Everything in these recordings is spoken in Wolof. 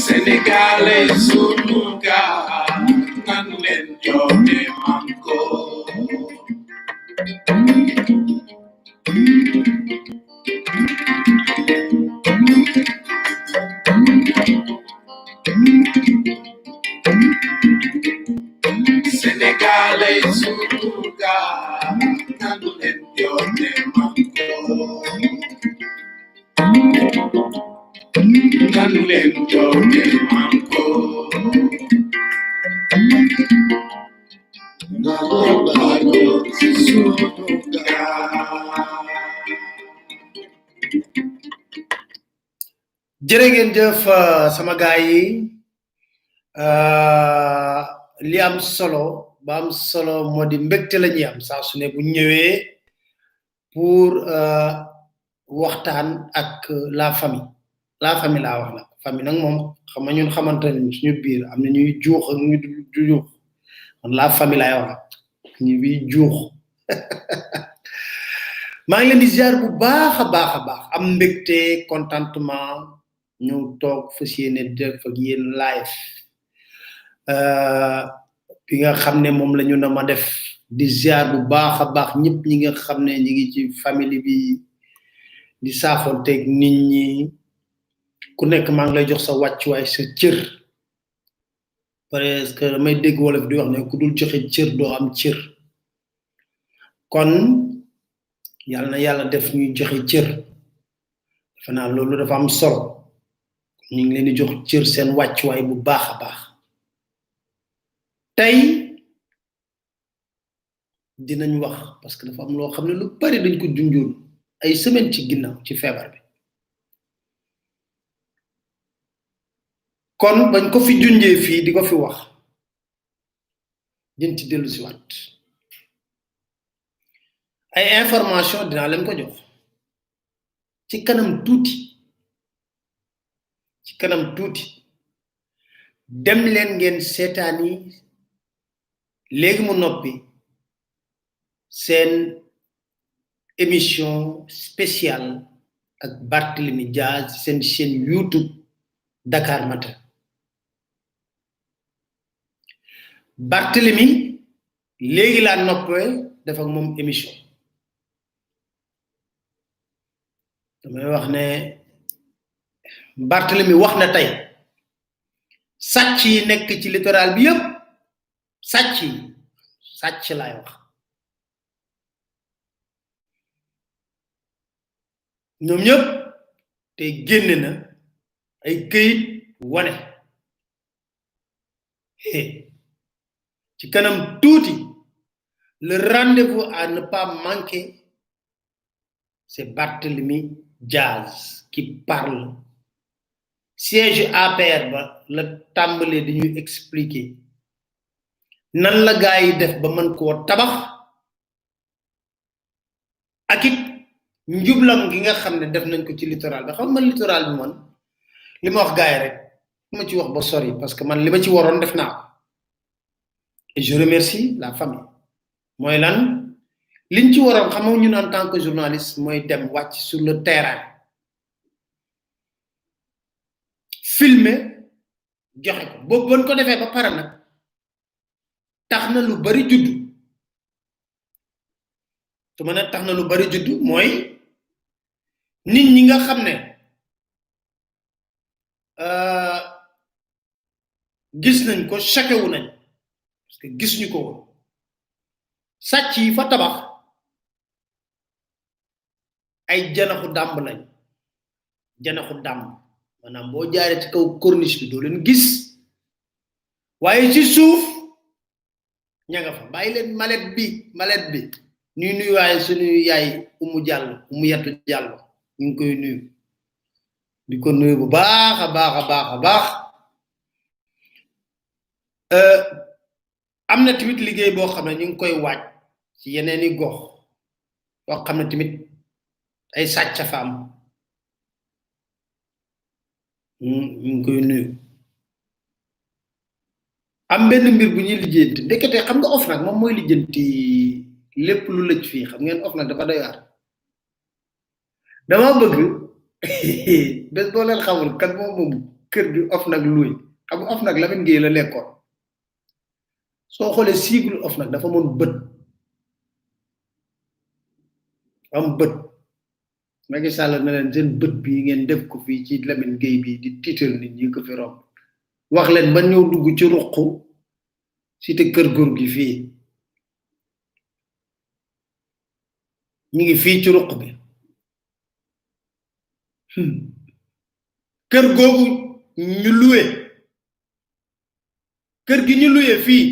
Senegalais sunuga nan len jome manko Senegalais sunuga nan len jome manko nan len jome manko jërë ngeen jëf sama gaay yi li am solo ba am solo modi mbekté lañuy am sa su ne bu ñëwé pour waxtaan ak la famille la wax la famille nak mom xam nga ñun xamantene suñu biir am na ñuy juux ak ñu du juux man la famille lay wax ñi wi juux ma ngi leen di ziar bu baaxa baax am mbekté contentement ñu tok fassiyene def ak yeen live bi nga xamne mom lañu na ma def di ziar bu baaxa baax ñepp ñi nga xamne ñi ngi ci family bi di safonté ak nit ñi ku nekk ma ngi lay jox sa waccu way sa cër parce que may dégg wolof di wax ne ku dul joxe cër do am cër kon yalla na yalla def ñuy joxe cër fana lolu dafa am solo ñi ngi leen di jox cër seen waccu way bu baaxa baax tay dinañ wax parce que dafa am lo xamne lu bari dañ ko junjoon ay semaine ci ginnaw ci febar bi kon bañ ko fi junjé fi diko fi wax jën ci delu ci wat ay information dina leen ko jox ci kanam tuti dem leen ngeen sétani légui mu noppi sen émission spéciale ak Barthélémy Diaz sen chaîne YouTube Dakar Matin Barthélémy légui la noppé def ak mom émission damay wax né Barthélémy wax na tay sacc yi nek ci littoral bi yépp sacc lay wax ñom ñep té génné na ay keuyit woné ci kanam touti le rendez-vous à ne pas manquer c'est Barthélémy Diaz qui parle siège APR ba la tambalé di ñu expliquer nan la gaay def ba man ko tabax akit njublam gi nga xamne def nañ ko ci littoral bi xam man littoral bi man lima wax gaay rek ma ci wax ba sori parce que man lima ci waron def na et je remercie la famille moy lan liñ ci waron xam ñun en tant que journaliste moy dem wacc sur le terrain filmer joxe ko bo bon ko defé ba para nak taxna lu bari juddu to mané taxna lu bari juddu moy nit ñi nga xamné gis nañ ko chaque wu nañ parce que gis ñu ko won sacc yi fa tabax ay janaxu damb lañ janaxu damb manam bo jaaré ci kaw corniche bi do leen gis waye ci souf ñanga fa bay leen malet bi ñuy nuyu waaye suñu yaay umu yattu jàllo ñu ngi koy nuyu di ko nuyu bu baax a baax am na tamit liggéey boo xam ne ñu ngi koy waaj ci yeneeni gox yoo xam ne tamit ay sàcc fa am ñu ngi koy nuyu am benn mbir bu ñuy lijjanti ndekete xam nga of nag moom mooy lijjanti lépp lu lëj fii xam ngeen of nag dafa doy waar dama bëgg bés boo leen xamul kan moom kër gi of nag luy xam nga of nag Lamine Gueye la lekkoon soo xoolee cible of nag dafa mën bët am bët Macky Sall na leen seen bët bi ngeen def ko fii ci Lamine Gueye bi di tiital nit ñi ko fi romb wax leen ba ñëw dugg ci ruq cité kër góor gi fii ñu ngi fii ci ruq bi kër googu ñu luwe kër gi ñu luwe fii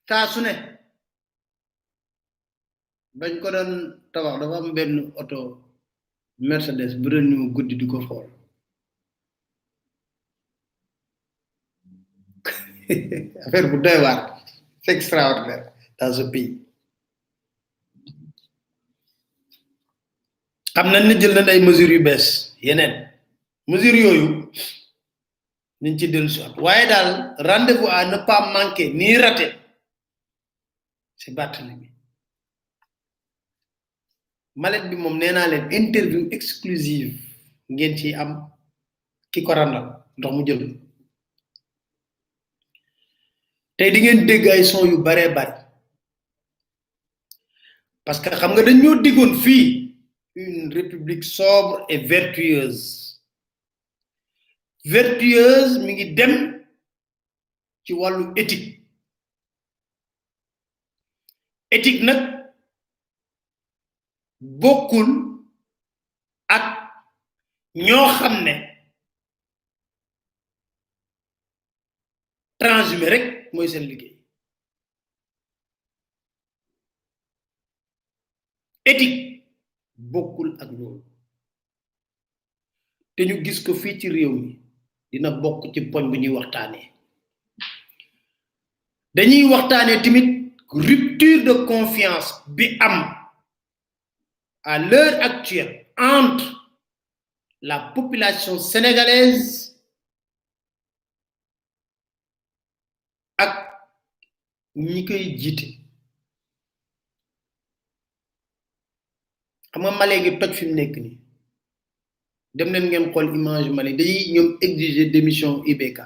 saa su ne bañ ko doon tabax dafa am benn oto Mercedes bu doon ñu guddi di ko xool affaire bu doy waar c'est extraordinaire dans ce pays xam nañ ne jël nañ ay mesures yu bees yeneen mesures yooyu niñ ci dellu si waaye daal rendez-vous à ne pas manquer ni rater c'est Barthélémy malet bi moom nee naa leen interview exclusive ngeen ci am ki ko randal ndox mu jël tey di ngeen dégg ay son yu bare bare parce que xam nga dañoo diggoon fii une république sobre et vertueuse mi ngi dem ci wàllu éthique nag bokkul ak ñoo xam ne transhumé rek mooy seen liggéey éthique bokkul ak loolu te ñu gis ko fii ci réew mi dina bokk ci poñ bu ñuy waxtaanee dañuy waxtaanee tamit rupture de confiance bi am à l'heure actuelle entre la population sénégalaise ak ñi koy jiite xam nga Mali gi toj fi mu nekk nii dem leen ngeen xool image Mali dañuy ñoom exiger démission IBK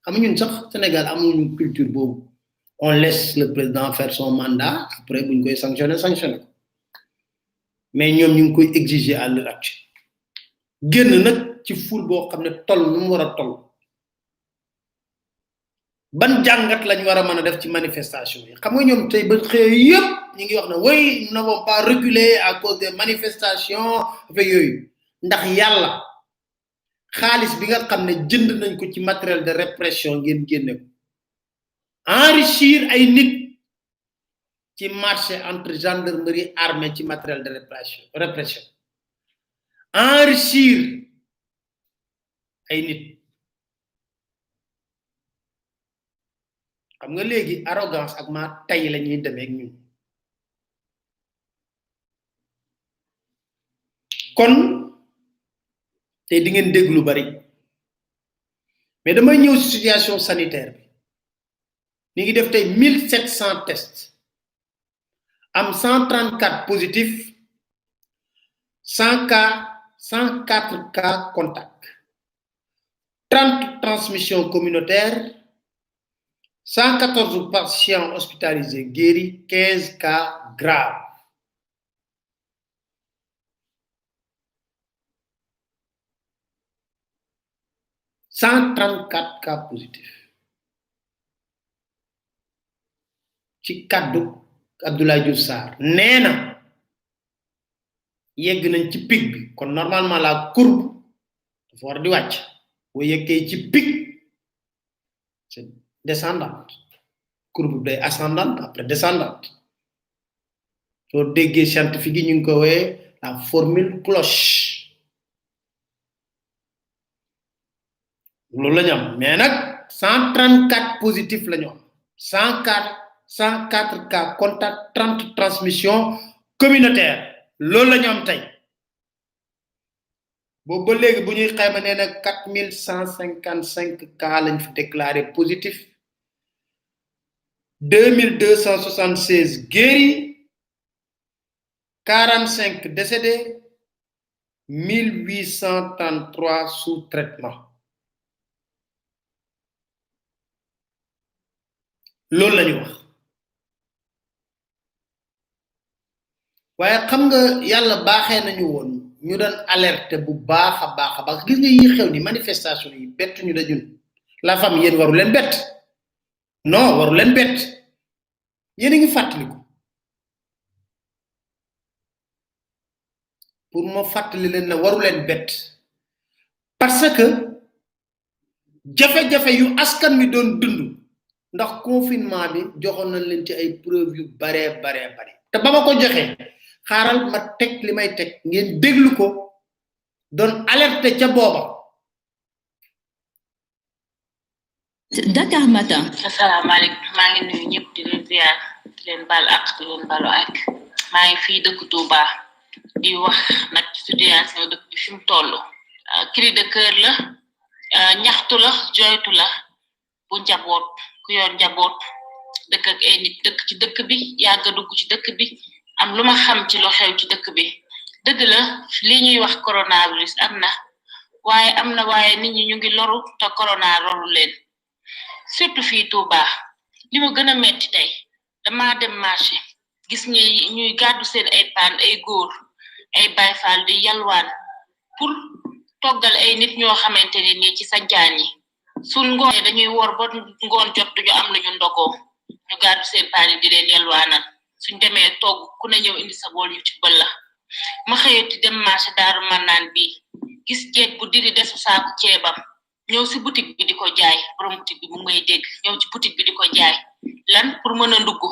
xam nga ñun sax Sénégal amuñu culture boobu on laisse le président faire son mandat après buñ koy sanctionner ko mais ñoom ñu ngi koy exiger à l'heure actuelle génn nag ci ful boo xam ne toll nu mu war a toll ban jàngat lañ war a mën a def ci manifestation yi xam nga ñoom tey ba xëy yëpp ñu ngi wax ne oui nous n'avons pas reculé à cause des manifestations avec yooyu ndax yàlla xaalis bi nga xam ne jënd nañ ko ci matériel de répression ngeen génne ko enrichir ay nit ci marché entre gendarmerie armée ci matériel de répression enrichir ay nit xam nga léegi arrogance ak ma tay la ñuy demee ak ñun kon te di ngeen dégg lu bari mais damay ñëw ci situation sanitaire bi ni ngi def tey 1700 tests am 134 positifs 104 cas contact 30 transmissions communautaires 114 patients hospitalisés guéris 15 cas graves « 134 cas positifs ci kaddu Abdoulaye Diouf Sarr nee na yegg nañ ci pic bi kon normalement la courbe dafa war di wàcc boo yeggee ci pic c'est descendante courbe day ascendante après descendante so déggee scientifique yi ñu ngi ko woowe la formule cloche loolu la ñu am mais nag 134 positifs la ñu am 104 cas contact 30 transmission communautaire loolu la ñu am tey boobu ba léegi bu ñuy xayma nee na 4155 cas lañ fi déclaré positif 2276 guéris 45 décédés 1833 sous traitement loolu lañu wax waaye xam nga yàlla baaxee nañu woon ñu doon alerte bu baax a baax gis nga yi xew ni manifestation yi bett ñu dajun la femme yéen waru leen bett non waru leen bett yéen a ngi fàttaliku pour ma fàttali leen na waru leen bett parce que jafe-jafe yu askan mi doon dund ndax confinement bi joxoon nañ leen ci ay preuve yu bare te ba ma ko joxee xaaral ma teg li may teg ngeen déglu ko doon alerte ca booba Dakar Matin. Asalaamaaleykum maa ngi nuyu ñëpp di leen ziar di leen baal ak di leen balu ak maa ngi fii dëkk Touba di wax nag situation dëkk bi fi mu toll cri de cœur la ñaxtu la joytu la bu njaboot ku yor njaboot dëkk ak ay nit dëkk ci dëkk bi yàgg dugg ci dëkk bi am lu ma xam ci lu xew ci dëkk bi dëgg la li ñuy wax coronavirus am na waaye nit ñi ñu ngi loru te corona loru leen surtout fii Touba li ma gën a metti tey dama dem marché gis ñuy gàddu seen ay paan ay góor ay bayfal di yalwaan pour toggal ay nit ñoo xamante ne nii ci sancaan yi suñ ngoon dañuy woor ba ngoon jot duñu am lu ñu ndogoo ñu gàddu seen paan yi di leen yalwaanal suñ demee togg ku ne ñëw indi sa bool ñu ci bël la ma xëyati dem marché Daaru Mannaan bi gis jeeg bu diri desu saaku ceebam ñëw si boutique bi di ko jaay borom boutique bi mu may dégg ñëw ci boutique bi di ko jaay lan pour mën a ndugg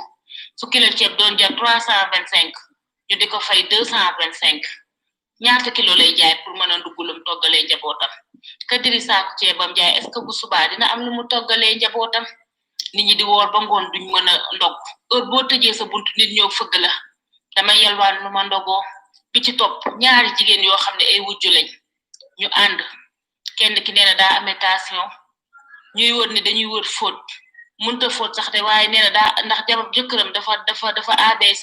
su kilo ceeb doon jar 325 ñu di ko fay 225 ñaata kilo lay jaay pour mën a ndugg lu mu toggalee njabootam ka diri saaku ceebam jaay est ce que bu subaa dina am lu mu toggalee njabootam nit ñi di woor ba ngoon duñ mën a ndog heure boo tëjee sa buntu nit ñëw fëgg la dama yelwaan lu ma ndogoo bi ci topp ñaari jigéen yoo xam ne ay wujju lañ ñu ànd kenn ki nee na daa amee tension ñuy wër ni dañuy wër fóot mënta fóot sax de waaye nee na daa ndax jëkkëram dafa ABC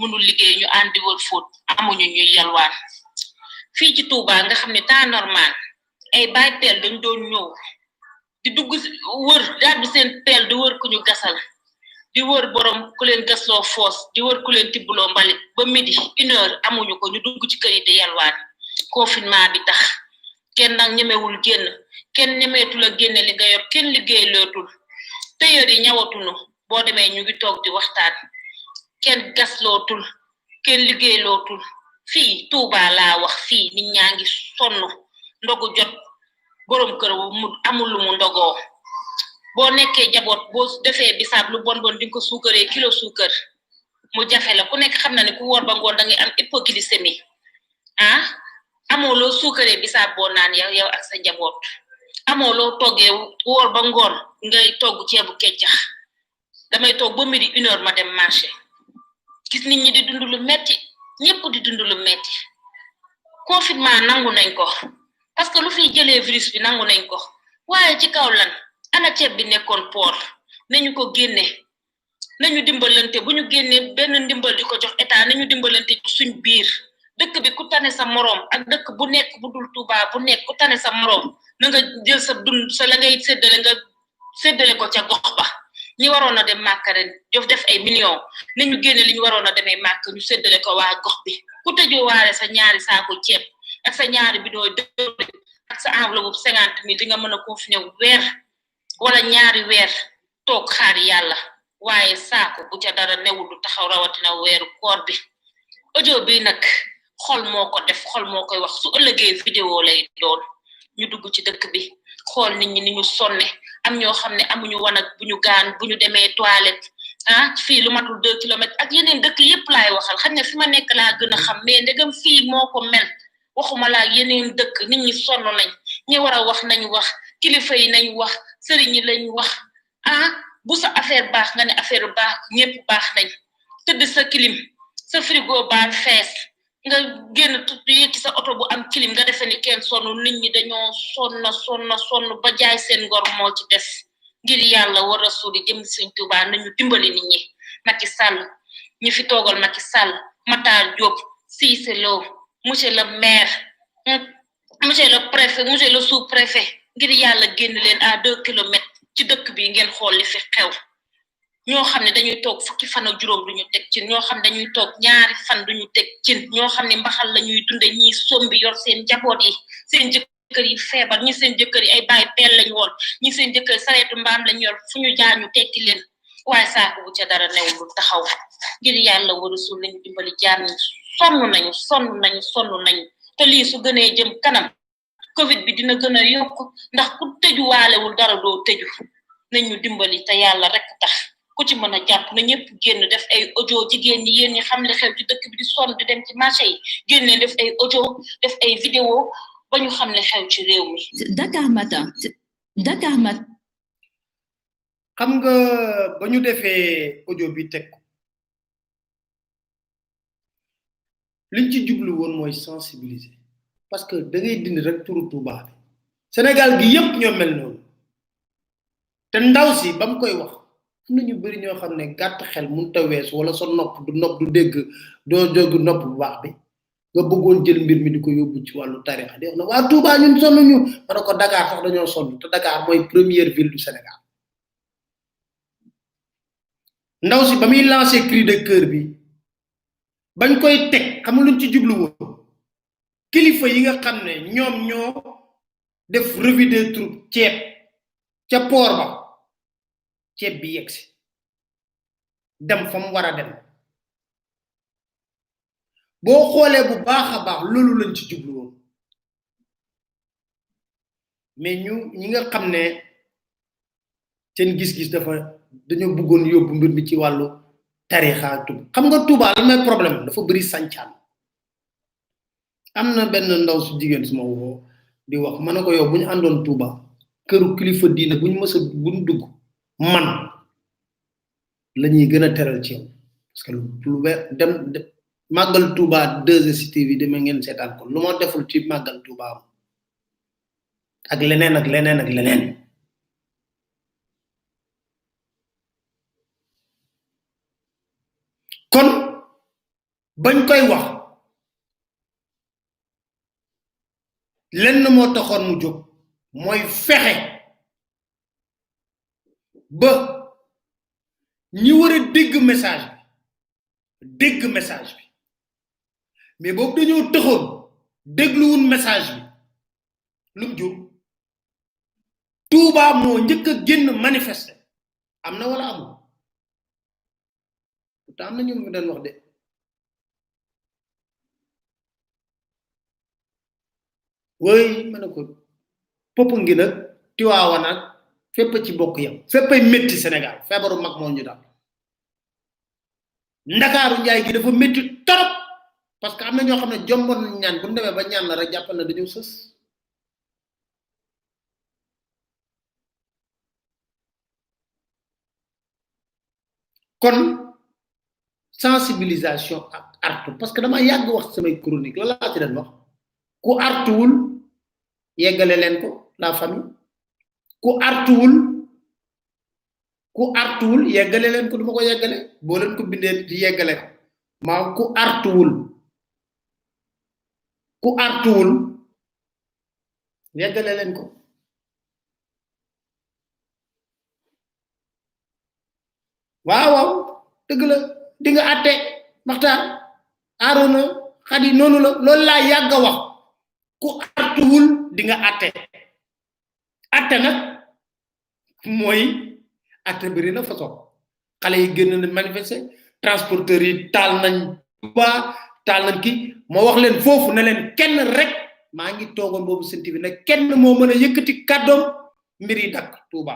mënul liggéey ñu àndi wër fóot amuñu ñuy yalwaan fii ci Touba nga xam ne temps normal ay baay peel dañ doon ñëw di dugg wër gàddu seen peel di wër ku ñu gasal di wër borom ku leen gasloo foos di wër ku leen tibbuloo mbalit ba midi 1h amuñu ko ñu dugg ci kër yi di yalwaan confinement bi tax kenn nag ñemewul génn kenn ñemeetul a génne li nga yor kenn liggéey lootul tailleur yi ñawatunu boo demee ñu ngi toog di waxtaan kenn gaslootul kenn liggéey lootul fii Touba laa wax fii nit ñaa ngi sonn ndogu jot borom kër mu amul lu mu ndogoo boo nekkee jaboot boo defee bisaab lu bon di nga ko suukaree kilo suukar mu jafe la ku nekk xam na ne ku woor ba ngoon da ngay am hypoglycémie amoo loo suukaree bisaab boo naan yow ak sa njaboot amoo loo toggee woor ba ngoon ngay togg ceebu keccax damay toog ba midi 1h ma dem marché gis nit ñi di dund lu metti ñëpp di dund lu metti confinement nangu nañ ko parce que lu fiy jëlee virus bi nangu nañ ko waaye ci kaw lan ana ceeb bi nekkoon port nañu ko génne nañu dimbalante bu ñu génne benn ndimbal di ko jox état nañu dimbalante suñ biir dëkk bi ku tane sa morom ak dëkk bu nekk bu dul Touba bu nekk ku tane sa morom na nga jël sa dund sa la ngay séddale ko ca gox ba ñi waroon a dem màkk ren def ay millions nañu génne li ñu waroon a demee màkk ñu séddale ko waa gox bi ku tëjoo waare sa ñaari saako ceeb ak sa ñaari bidon dëwlin ak sa enveloppe 50,000 di nga mën a confiné weer wala ñaari weer toog xaar yàlla waaye saako bu ca dara newul du taxaw rawatina weeru koor bi audio bi nag xol moo ko def xol moo koy wax su ëllëgee vidéo lay doon ñu dugg ci dëkk bi xool nit ñi ni ñu sonne am ñoo xam ne amuñu wan ak buñu gaan buñu demee toilette fii lu matul 2 kilomètres ak yeneen dëkk yépp laay waxal xam ne fi ma nekk laa gën a xam mais ndegam fii moo ko mel waxuma laa yeneen dëkk nit ñi sonn nañ ñi war a wax nañ wax kilifa yi nañ wax sëriñ yi lañ wax bu sa affaire baax nga ne affaire baax ñëpp baax nañ tëdd sa clim sa frigo baa fees nga génn yékki sa oto bu am clim nga defe ni kenn sonn nit ñi dañoo sonn ba jaay seen ngor moo ci des ngir yàlla war rasuli jëm Sëñ Tuubaa nañu dimbali nit ñi Macky Sall ñi fi toogal Macky Sall Matar Diop Cissé Lo monsieur le maire monsieur le préfet monsieur le sous-préfet ngir yàlla génn leen à 2 kilomètres ci dëkk bi ngeen xool li fi xew ñoo xam ne dañuy toog fukki fan ak juróom duñu teg cin ñoo xam ne dañuy toog ñaari fan duñu teg cin ñoo xam ne mbaxal la ñuy dunde ñi sombi yor seen jaboot yi seen jëkkër yi feebar ñi seen jëkkër yi ay bàyyi peel lañ woon ñi seen jëkkër sareetu mbaam lañ yor fu ñu jaañu tekki leen waaye saako bu ca dara newul lu taxaw ngir yàlla warasul lañu dimbali jaar ñi sonn nañu te lii su gënee jëm kanam covid bi dina gën a yokk ndax ku tëju waalewul dara doo tëju nañu dimbali te yàlla rek tax ku ci mën a jàpp na ñëpp génn def ay audio jigéen ñi yéen ñi xam li xew ci dëkk bi di sonn di dem ci marché yi génne def ay audio def ay vidéo ba ñu xam li xew ci réew mi. Dakar Matin. xam nga ba ñu defee audio bi teg ko liñ ci jublu woon mooy sensibiliser parce que da ngay dindi rek turu Touba bi Sénégal gi yépp ñoo mel noonu te ndaw si ba mu koy wax am na ñu bari ñoo xam ne gàtt xel mun ta wees wala sa nopp du dégg doo jóg nopp bu baax bi nga bëggoon jël mbir mi di ko yóbbu ci wàllu tarixa di wax na waa Touba ñun sonn ñu ma ne ko Dakar sax dañoo sonn te Dakar mooy première ville du Sénégal ndaw si ba muy lancé cri de cœur bi bañ koy teg xam luñ ci jublu woon kilifa yi nga xam ne ñoom ñoo def revue des troupes ceeb ca port ba ceeb bi yegsi dem fa mu war a dem boo xoolee bu baax a baax loolu lañ ci jublu woon mais ñi nga xam ne seen gis-gis dañoo bëggoon yóbbu mbir mi ci wàllu tarixa tub xam nga Touba la may problème dafa bëri sancaan am na benn ndaw su jigéen suma woo di wax ma ne ko yow bu ñu àndoon Touba këru kilifa diine bu ñu mësa buñ dugg man la ñuy gën a teral ci yow parce que lu dem màggal Touba 2STV dama ngeen seetaan ko lu ma deful ci màggal Touba ak leneen kon bañ koy wax lenn moo taxoon mu jóg mooy fexe ba ñi war a dégg message bi mais boobu dañoo taxoon dégluwun message bi lu mu jur Touba moo njëkk a génn manifester am na wala amul pourtant am na ñu mu doon wax de woy ma ne ko popp ngi nag Tiwaawan nag fépp ci bokk yam féppay métti Sénégal feebaru mag moo ñu daal Ndakaaru njaay gi dafa métti torop parce que am na ñoo xam ne jomboon nañ ñaan bu demee ba ñaan la rek jàppal na dañoo sës kon sensibilisation ak artu parce que dama yàgg wax samay chronique la laa ci den wax ku artuwul yeggale leen ko la famille ku artuwul yeggale leen ko duma ko yeggale boo leen ko bindee di yeggale ko maa ku artuwul yeggale leen ko waaw dëgg la di nga àtte Maxtaar Arona Xadi noonu la loolu laa yàgg a wax ku artuwul di nga àtte nag mooy àtte bëri na façon xale yi génn na manifester transporteurs yi taal nañ ki ma wax leen foofu ne leen kenn rek maa ngi toogoon boobu seen TV ne kenn moo mën a yëkkati kàddoom mbir yi dakk Touba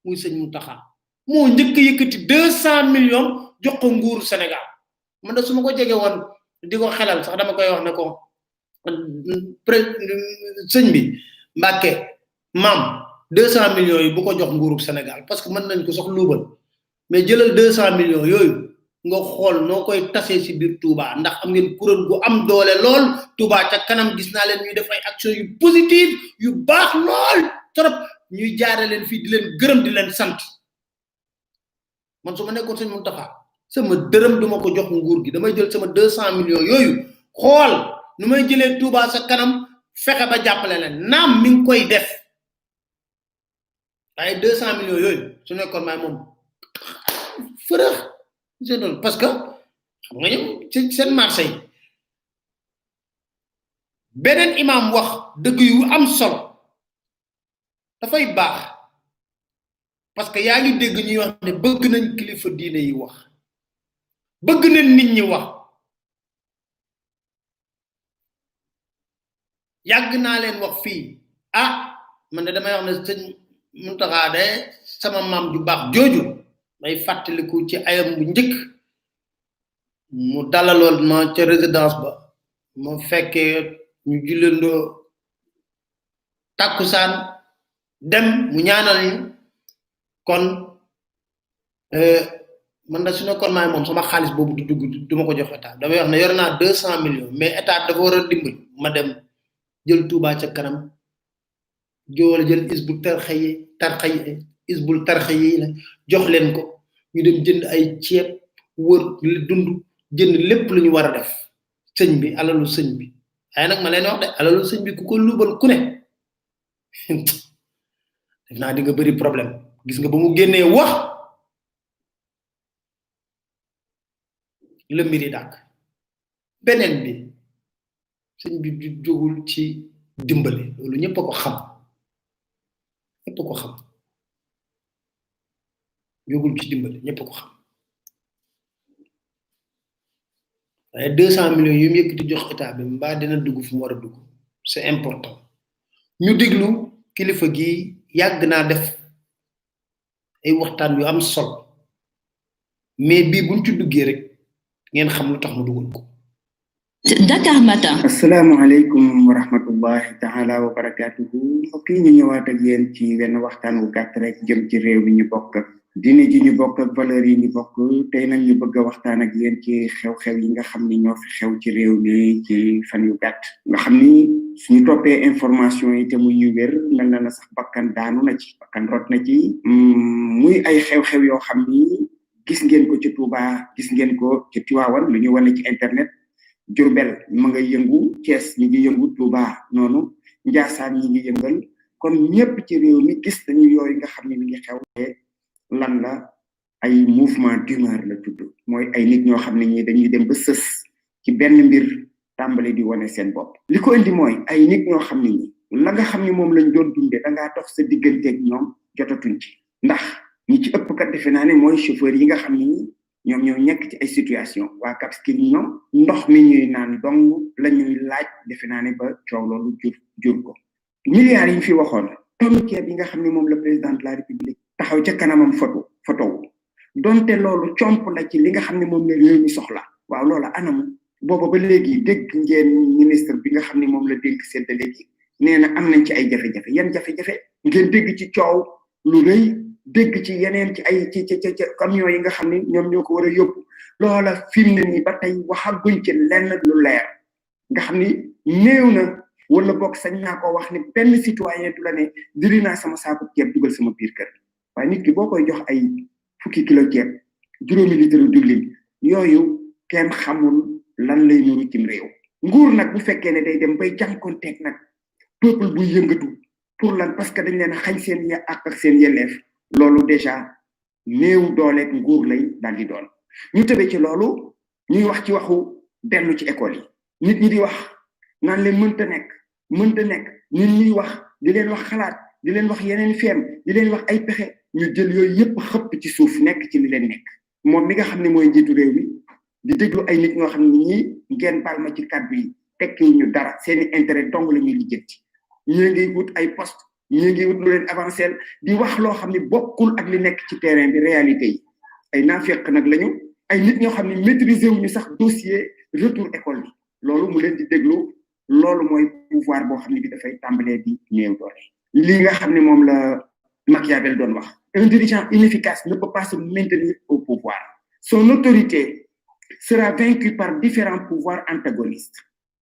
muy sëñ Mountakha moo njëkk yëkkati 200 millions jox ko nguuru Sénégal man da suma ko jege woon di ko xelal sax dama koy wax ne ko sëñ bi Mbàkke maam 200 millions yi bu ko jox nguuru Sénégal parce que mën nañ ko sax luubal mais jëlal 200 millions yooyu nga xool noo koy tasee si biir Touba ndax am ngeen kuréel gu am doole lool Touba ca kanam gis naa leen ñuy def ay action yu positive yu baax lool trop ñuy jaare leen fii di leen gërëm di leen sant man su ma nekkoon sëñ Mountakha sama dërëm duma ko jox nguur gi damay jël sama 200 millions yooyu xool nu may jëlee Touba sa kanam fexe ba jàppale leen naam mi ngi koy def ay 200 millions yooyu su nekkoon may moom fërëx parce que xam nga ñoom ci seen marché yi beneen imam wax dëgg yu am solo dafay baax parce que yaa ngi dégg ñuy wax ne bëgg nañ kilifa diine yi wax bëgg nañ nit ñi wax yàgg naa leen wax fii man de damay wax ne sëñ Mountakha de sama maam ju baax jooju may fàttaliku ci ayam bu njëkk mu dalaloon ma ca résidence ba ma fekkee ñu jullandoo takkusaan dem mu ñaanal ñu kon man da su nekkoon maay moom sama xaalis boobu du dugg duma ko jox état damay wax ne yor naa 200 millions mais état dafa war a dimbali ma dem jël Touba ca kanam wala jël isbul tarxayi la jox leen ko ñu dem jënd ay ceeb wër dund jënd lépp lu ñu war a def sëñ bi alalu sëñ bi ay nag ma leen wax de alalu sëñ bi ku ko lubal ku ne def naa di nga bëri problème gis nga ba mu génnee wax le mbiri dàkk beneen bi sëñ bi du jógul ci dimbali loolu ñëpp a ko xam jógul ci dimbali ñëpp a ko xam waaye 200 millions yu mu yëkkati jox état bi mbaa dina dugg fu mu war a dugg c'est important ñu déglu kilifa gi yàgg naa def ay waxtaan yu am solo mais bii buñ ci duggee rek ngeen xam lu tax mu dugal ko Dakar Matin. Assalamualaikum warahmatullahi taala wa barakatuhu. Mbokk yi ñu ñëwaat ak yéen ci wenn waxtaan wu gàtt rek jëm ci réew mi ñu bokk ak diine ji ñu bokk ak valeur yi ñu bokk tey nag ñu bëgg a waxtaan ak yéen ci xew-xew yi nga xam ni ñoo fi xew ci réew mi ci fan yu gàtt nga xam ni suñu toppee information yi te muy ñu wér mel na sax bakkan daanu na ci bakkan rot na ci muy ay xew-xew yoo xam ni gis ngeen ko ci Touba gis ngeen ko ci Tivaouane lu ñu wane ci internet Jurbel ma nga yëngu Thiès ñi ngi yëngu Touba noonu Ndiassane ñi ngi yëngal kon ñepp ci réew mi gis nañu yooyu nga xam ne mi ngi xew lan la ay mouvement d'humeur la tudd mooy ay nit ñoo xam ne ñi dañuy dem ba sës ci benn mbir tàmbali di wane seen bopp li ko indi mooy ay nit ñoo xam ne ñi la nga xam ne moom lañ doon dundee da ngaa dox sa digganteeg ñoom jotatuñ ci ndax ñi ci ëpp kat defe naa ne mooy chauffeur yi nga xam ne ñoom ñoo nekk ci ay situation waa Cap Skirring ñoom ndox mi ñuy naan dong la ñuy laaj defe naa ne ba coow loolu jur ko milliards yi ñu fi waxoon tonne ceeb yi nga xam ne moom la président de la république taxaw ca kanamam photo donte loolu comp la ci li nga xam ne moom la réew mi soxla waaw loola anam booba ba léegi dégg ngeen ministre bi nga xam ne moom la dénk séddale gi nee na am nañ ci ay jafe-jafe yan jafe-jafe ngeen dégg ci coow lu rëy dégg ci yeneen ci ay ci camion yi nga xam ne ñoom ñoo ko war a yóbbu loola fi mu ne nii ba tey waxaguñ ci lenn lu leer nga xam ni néew na wala bokk sañ naa ko wax ni benn citoyen du la ne diri naa sama saaku ceeb dugal sama biir kër waaye nit ki boo koy jox ay fukki kilo ceeb juróomi litre diwlin yooyu kenn xamul lan lay nuru cim réew nguur nag bu fekkee ne day dem bay jànkonteeg nag peuple buy yëngatu pour lan parce que dañ leen xañ seen ya ak seen yelleef loolu déjà néew dooleeg nguur lay daal di doon ñu tëbee ci loolu ñuy wax ci waxu dellu ci école yi nit ñi di wax naan leen mënta nekk nit ñuy wax di leen wax xalaat di leen wax yeneen feem di leen wax ay pexe ñu jël yooyu yépp xëpp ci suuf nekk ci li leen nekk moom mi nga xam ne mooy njiitu réew mi di déglu ay nit ñoo xam ne ñii ngeen baal ma ci kàddu yi tekkiwuñu dara seeni intérêt dong la ñuy lijjanti ñii ngi wut ay poste ñi ngi wut lu leen avancer di wax loo xam ne bokkul ak li nekk ci terrain bi réalité yi ay naafeq nag lañu ay nit ñoo xam ne maîtriser wuñu sax dossier retour école bi loolu mu leen di déglu loolu mooy pouvoir boo xam ne bi dafay tàmbalee di néew doole lii nga xam ne moom la Machiavel doon wax un dirigeant inefficace ne peut pas se maintenir au pouvoir son autorité sera vaincue par différents pouvoirs antagonistes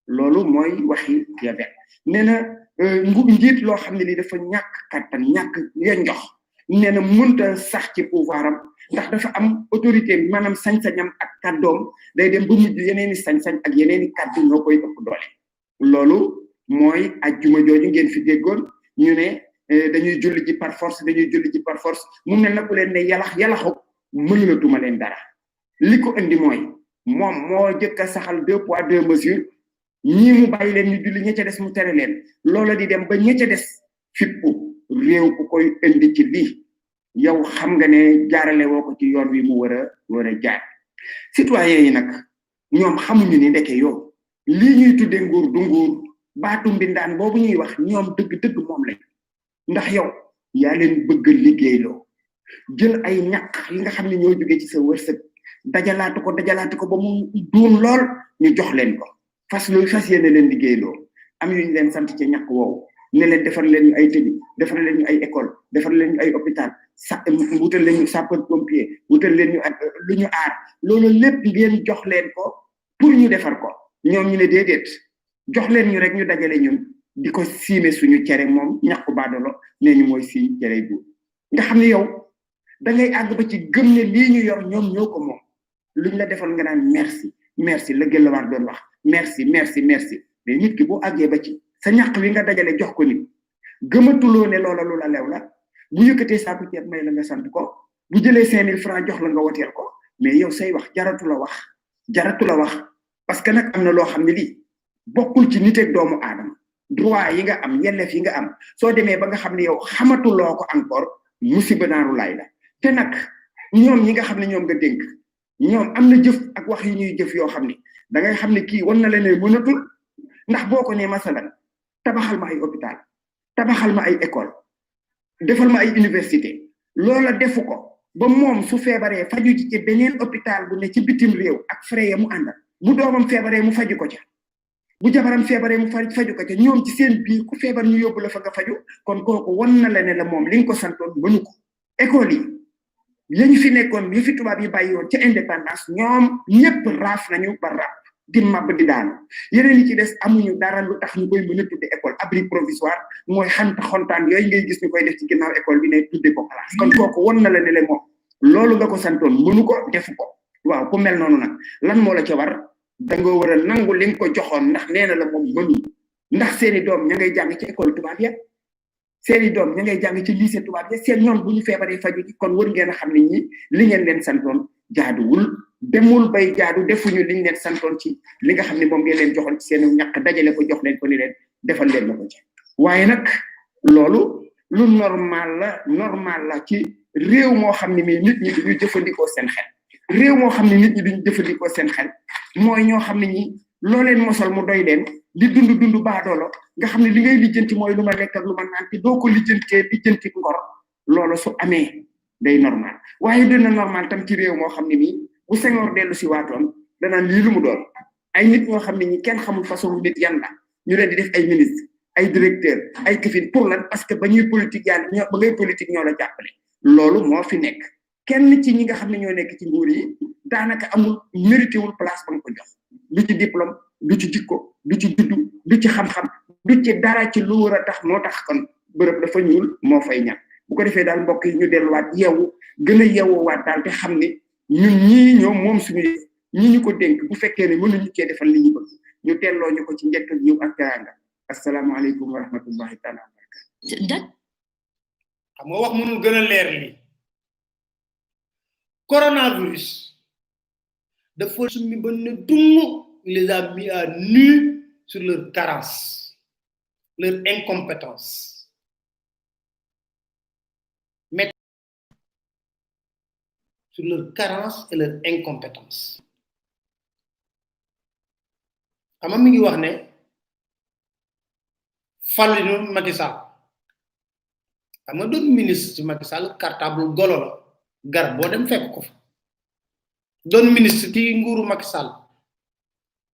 loolu mooy waxi Machiavel nee na njiit loo xam ne li dafa ñàkk kattan ñàkk yonjox nee na mënta sax ci pouvoiram ndax dafa am autorité maanaam sañ-sañam ak kàddoom day dem ba mujj yeneeni sañ-sañ ak yeneeni kàddu ñoo koy ëpp doole loolu mooy ajjuma jooju ngeen fi déggoon ñu ne dañuy julli ji par force mu mel na ku leen ne yalaxu mënulatuma leen dara li ko indi mooy moom moo jëkk a saxal 2 poids 2 mesures ñii mu bàyyi leen ñu julli ña ca des mu tere leen loola di dem ba ña ca des fippu réew ku koy indi ci lii yow xam nga ne jaarale woo ko ci yoon wi mu war a jaar citoyen yi nag ñoom xamuñu ni ndeke yow lii ñuy tudde nguur du nguur baatu mbindaan boobu ñuy wax ñoom dëgg-dëgg moom lañ ndax yow yaa leen bëgg liggéeyloo jël ay ñaq yi nga xam ne ñoo jógee ci sa wërsëg dajalaatu ko ba mu duun lool ñu jox leen ko fas yéene leen liggéeyloo am yu ñu leen sant ci ñaq woowu ne leen defar leen ñu ay tëbi defar leen ñu ay école defar leen ñu ay hôpital wutal leen ñu sapeur pompier wutal leen ñu lu ñu aar loolu lépp ngeen jox leen ko pour ñu defar ko ñoom ñu ne déedéet jox leen ñu rek ñu dajale ñun di ko siime suñu cere moom ñaqu baadolo nee ñu mooy si cere bu nga xam ne yow da ngay àgg ba ci gëm ne lii ñu yor ñoom ñoo ko moom luñ la defal nga naan merci la Gëllawaar doon wax merci mais nit ki boo àggee ba ci sa ñaq wi nga dajale jox ko nit gëmatuloo ne loola lu la lew la bu yëkkatee saaku ceeb may la nga sant ko bu jëlee 5000 francs jox la nga woteel ko mais yow say wax jaratu la wax parce que nag am na loo xam ne lii bokkul ci nit ak doomu aadama droit yi nga am yelleef yi nga am soo demee ba nga xam ne yow xamatuloo ko encore musiba naaru laay la te nag ñoom ñi nga xam ne ñoom nga dénk ñoom am na jëf ak wax yi ñuy jëf yoo xam ne da ngay xam ne kii wan na la ne mënatul ndax boo ko nee masalan tabaxal ma ay hôpital tabaxal ma ay école defal ma ay université loola defu ko ba moom su feebaree faju ci beneen hôpital bu ne ci bitim réew ak frais ya mu àndal bu doomam feebaree mu faju ko ca bu jabaram feebaree mu faju ko ca ñoom ci seen biir ku feebar ñu yóbbu la fa nga faju kon kooku wan na la ne la moom li nga ko santoon mënu ko école yi lañu fi nekkoon li fi tubaab yi bàyyi woon ca indépendance ñoom ñëpp raaf nañu ba raaf di màbb di daanu yeneen yi ci des amuñu dara lu tax ñu koy mën a tudde école abri provisoire mooy xontaan yooyu ngay gis ñu koy def ci ginnaaw école bi ne tudde ko classe kon kooku won na la ne le moom loolu nga ko santoon mënu ko defu ko waaw ku mel noonu nag lan moo la ca war da nga war a nangu li nga ko joxoon ndax nee na la moom mënu ndax seeni doom ña ngay jàng ci école tubaab ya seeni doom ña ngay jàng ci lycée tubaab ya seen ñoom bu ñu feebaree faju ji kon war ngeen a xam ne ñi li ngeen leen santoon jaaduwul demul bay jaadu defuñu liñ leen santoon ci li nga xam ne moom ngeen leen joxoon ci seen ñàkk dajale ko jox leen ko ni leen defal leen na ko ci waaye nag loolu lu normal la ci réew moo xam ne mi nit ñi duñu jëfandikoo seen xel réew moo xam ne nit ñi duñu jëfandikoo seen xel mooy ñoo xam ne ñi loo leen mosal mu doy leen di dund baadoolo nga xam ne li ngay lijjanti mooy lu ma lekk ak lu ma naan te doo ko lijjanti ngor loolu su amee day normal waaye dina normal tam ci réew moo xam ne nii bu Senghor dellu si waatoon danaan lii lu mu doon ay nit ñoo xam ne ñi kenn xamul façon nit yan la ñu leen di def ay ministre ay directeur ay këfin pour lan parce que ba ñuy politique yàlla ba ngay politique ñoo la jàppale loolu moo fi nekk kenn ci ñi nga xam ne ñoo nekk ci nguur yi daanaka amul mérité wul place ba nga ko jox du ci diplôme du ci jikko du ci juddu du ci xam-xam du ci dara ci lu war a tax moo tax kon bërëb dafa ñuul moo fay ñàkk bu ko defee daal mbokk yi ñu delluwaat yeewu gën a yeewoowaat daal te xam ne ñun ñii ñoom moom suñu ñi ñu ko dénk bu fekkee ne mënuñu cee defal li ñu bëgg ñu delloo ñu ko ci njëkk ak yiw ak teraanga asalaamaaleykum wa rahmatullahi taala wa barakatu xam nga wax mënul gën a leer li coronavirus dafa summi ba ne dung les a mis à nu sur leur carence leur incompétence mais sur leur carence et leur incompétence xam nga mi ngi wax ne Macky Sall xam nga doon ministre ci Macky Sall cartable golo la gar bo dem fekk ko fa doon ministre ci nguuru Macky Sall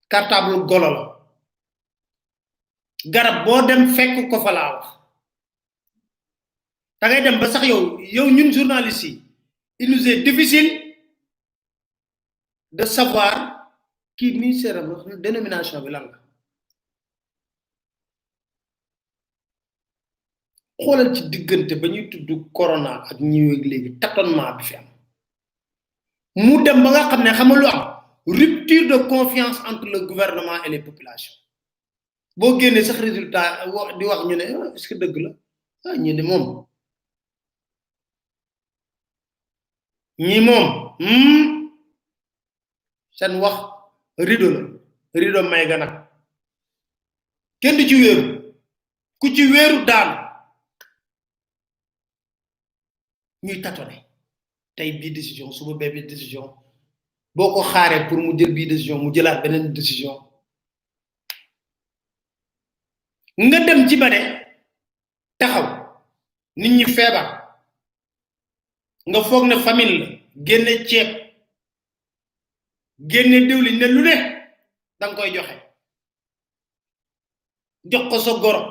cartable golo la garab bo dem fekk ko fa la wax da ngay dem ba sax yow ñun journalistes yi il nous est difficile de savoir qui ministère dénomination bi lan la xolal ci digënté bañuy tuddu corona ak ñëw ak légui tâtonnement bi fi am mu dem ba nga xamné xam lu am rupture de confiance entre le gouvernement et les populations bo génné sax résultat di wax ñu né est-ce que dëgg la ñi né mom ñi mom sen wax rido may ga nak kenn du ci wëru ku ci wëru daan ñuy tatoné tay bi décision suba bébé décision boko xaré pour mu jël bi décision mu jëlat benen décision nga dem ci bané taxaw nit ñi fébar nga fogg na famille la génné ciép génné diwli né lu né dang koy joxé jox ko sa goro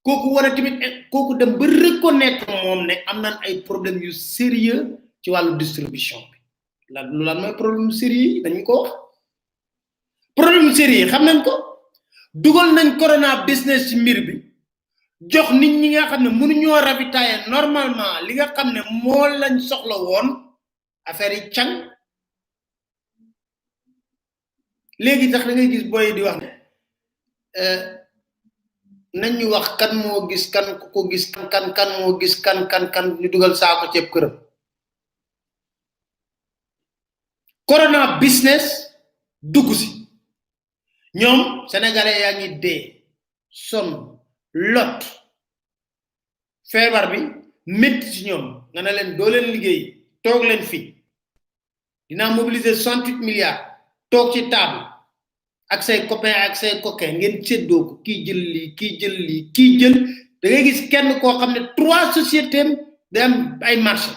koku wara timit koku dem ba reconnaître mom né am nan ay problème yu sérieux ci walu distribution bi lan moy problème sérieux dañ ko wax problème sérieux xam nañ ko dugal nañ corona business ci mbir bi jox nit ñi nga xamne mënu ñoo ravitailler normalement li nga xamne mo lañ soxla won affaire yi cang légui tax da ngay gis boy di wax ne nañu wax kan mo gis kan ko gis kan mo gis kan ñu dugal saako ci kërëm corona business dugg ci ñom sénégalais ya ngi dé son lot febar bi metti ci ñom nga na len do len liggéey tok len fi dina mobiliser 68 milliards tok ci table ak say copains ak say coquins ngeen ceddo ko ki jël li ki jël da ngay gis kenn ko xamne 3 sociétés day am ay marché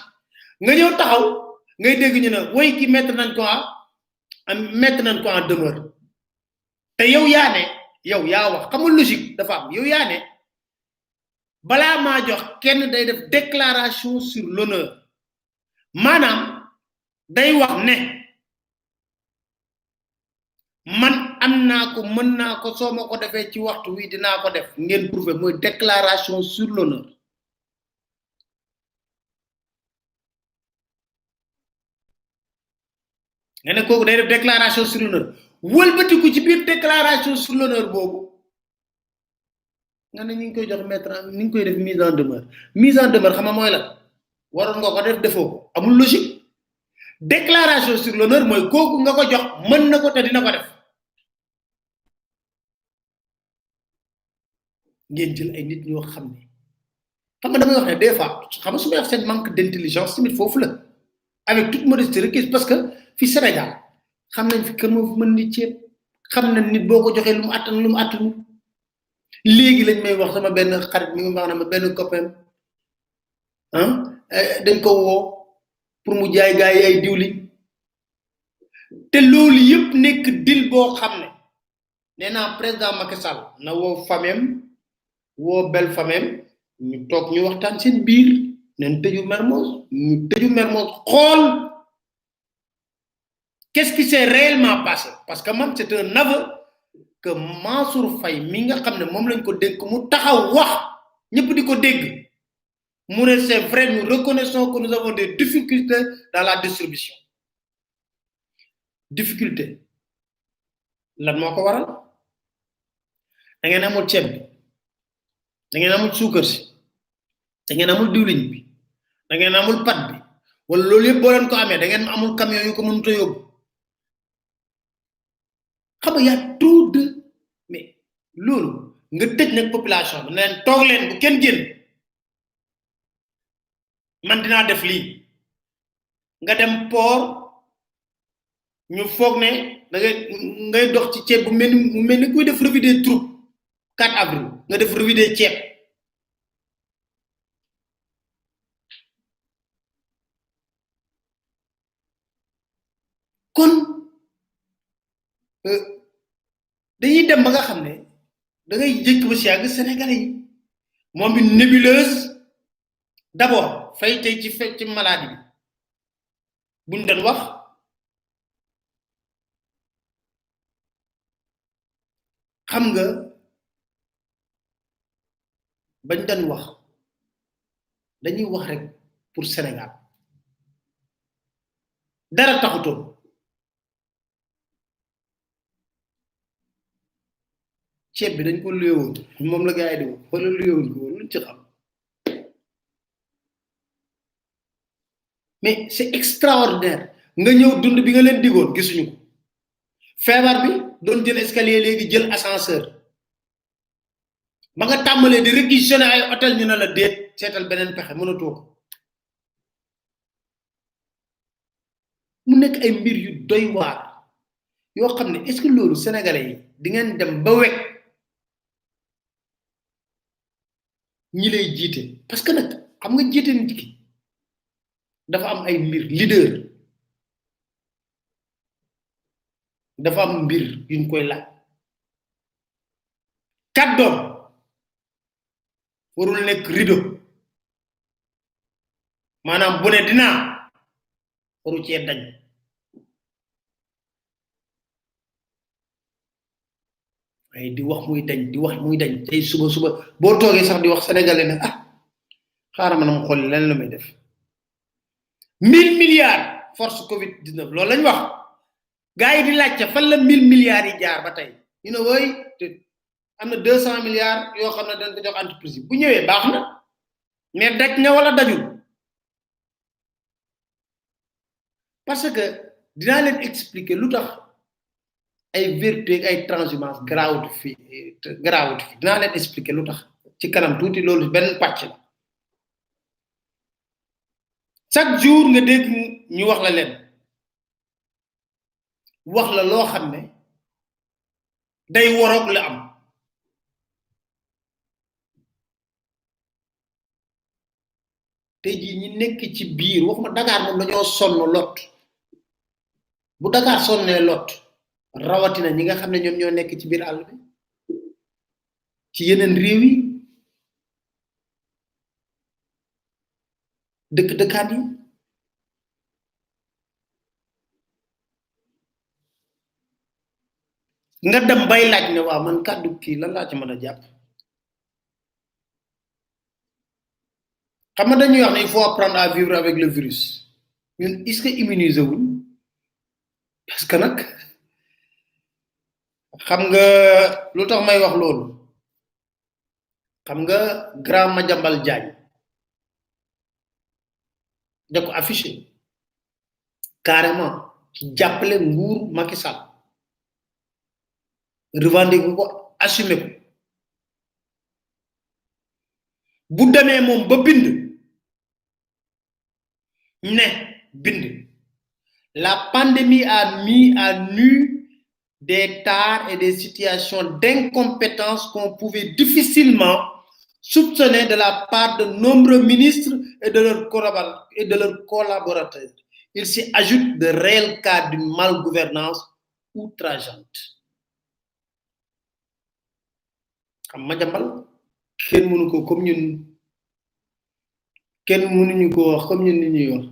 nga ñew taxaw ngay dégg ñu na way ki mettre nañ ko en demeure te yow yaa wax xamul logique dafa am yow yaa ne bala ma jox kenn day def déclaration sur l'honneur manam day wax ne man amna ko mën na ko soma ko defé ci waxtu wi dina ko def ngeen prouver moy déclaration sur l'honneur ngene koku day def déclaration sur l'honneur wëlbati ko ci biir déclaration sur l'honneur bobu nga ne ñu ngi koy jox maître ñu ngi koy def mise en demeure xama moy la waron nga ko def defo amul logique déclaration sur l'honneur moy koku nga ko jox mën na ko te dina ko def ngeen jël ay nit ñoo xamné xam nga dama wax né des fois xam nga su may wax sen manque d'intelligence tamit fofu la avec toute modestie requise parce que fi Sénégal xam nañ fi kër mo mën ni ciép xam nañ nit boko joxé lu mu attanu légui lañ may wax sama benn xarit mi ngi wax na ma benn copain dañ ko wo pour mu jaay gaay ay diwli té loolu yépp nek dil bo xamné néna président Macky Sall na wo famem wo belle famem ñu tok ñu waxtaan seen biir nañ teju Mermoz ñu teju Mermoz xol qu'est-ce qui s'est réellement passé parce que man c'est un aveu que Mansour Faye mi nga xamné mom lañ ko dénk mu taxaw wax ñepp diko dégg mu né c'est vrai nous reconnaissons que nous avons des difficultés dans la distribution difficulté lan moko waral da ngeen amul ceeb da ngeen amul suukar si da ngeen amul diwliñ bi da ngeen amul pat bi wala loolu yëpp boo leen ko amee da ngeen amul camion yu ko mënut a yóbbu xam nga y a trop de mais loolu nga tëj nag population bi ne leen toog leen bu kenn génn man dinaa def lii nga dem port ñu foog ne da ngay dox ci ceeb bu mel ni kuy def revue des troupes 4 avril nga def revue des ceeb kon dañuy dem ba nga xam ne da ngay jëkk ba si yàgg sénégalais yi moom bi nébuleuse d'abord fay tey ci maladie bi buñ doon wax xam nga bañ doon wax dañuy wax rek pour Sénégal dara taxutoon ceeb bi dañ ko luyewoon moom la gaay di wax wala luyewoon ko luñ ci xam mais c'est extraordinaire nga ñëw dund bi nga leen digoon gisuñu ko feebar bi doon jël escalier léegi jël ascenseur ba nga tàmbalee di réquisitionner ay hôtel ñu ne la déet seetal beneen pexe mënatoo ko mu nekk ay mbir yu doy waar yoo xam ne est-ce que loolu sénégalais yi di ngeen dem ba wekk ñi lay jiite parce que nag xam nga jiite nit ki dafa am ay mbir leader dafa am mbir yuñ koy laaj kàddoom warul nekk rido maanaam bu ne dinaa waru cee dañ ay di wax muy dañ di wax muy dañ tey suba boo toogee sax di wax sénégalais ne ah xaaral ma nam xool lan la may def 1000 milliards force covid 19 loolu lañ wax gaay yi di laajte fan la 1000 milliards yi jaar ba tey ñu ne woy am na 200 milliards yoo xam ne dañ ko jox entreprise bu ñëwee baax na mais daj na wala dajul parce que dinaa leen expliquer lu tax ay vérité ay transhumance grawut fi dinaa leen expliquer lu tax ci kanam tuuti loolu benn pàcc la chaque jour nga dégg ñu wax la leen wax la loo xam ne day woroog la am tey jii ñi nekk ci biir waxuma Dakar moom dañoo sonn lot bu Dakar sonnee lot rawatina ñi nga xam ne ñoom ñoo nekk ci biir àll bi ci yeneen réew yi dëkk-dëkkaat yi nga dem bay laaj ne waaw man kàddu kii lan laa ci mën a jàpp xam nga dañuy wax ne il faut apprendre à vivre avec le virus ñun est-ce que immuniser wuñ parce que nag xam nga lu tax may wax loolu xam nga grand Madiambal Diagne da ko affiché carrément ci jàppale nguur Macky Sall revendiquer ko assumer ko bu demee moom ba bind ne bind la pandémie a mis à nu des tares et des situations d'incompétence qu'on pouvait difficilement soupçonner de la part de nombreux ministres et de leurs collaborateurs. Il s'y ajoute de réels cas d'une malgouvernance outrageante. xam ma jambal kenn mënu ko comme ñun kenn mënuñu ko wax comme ñun ni ñuy wax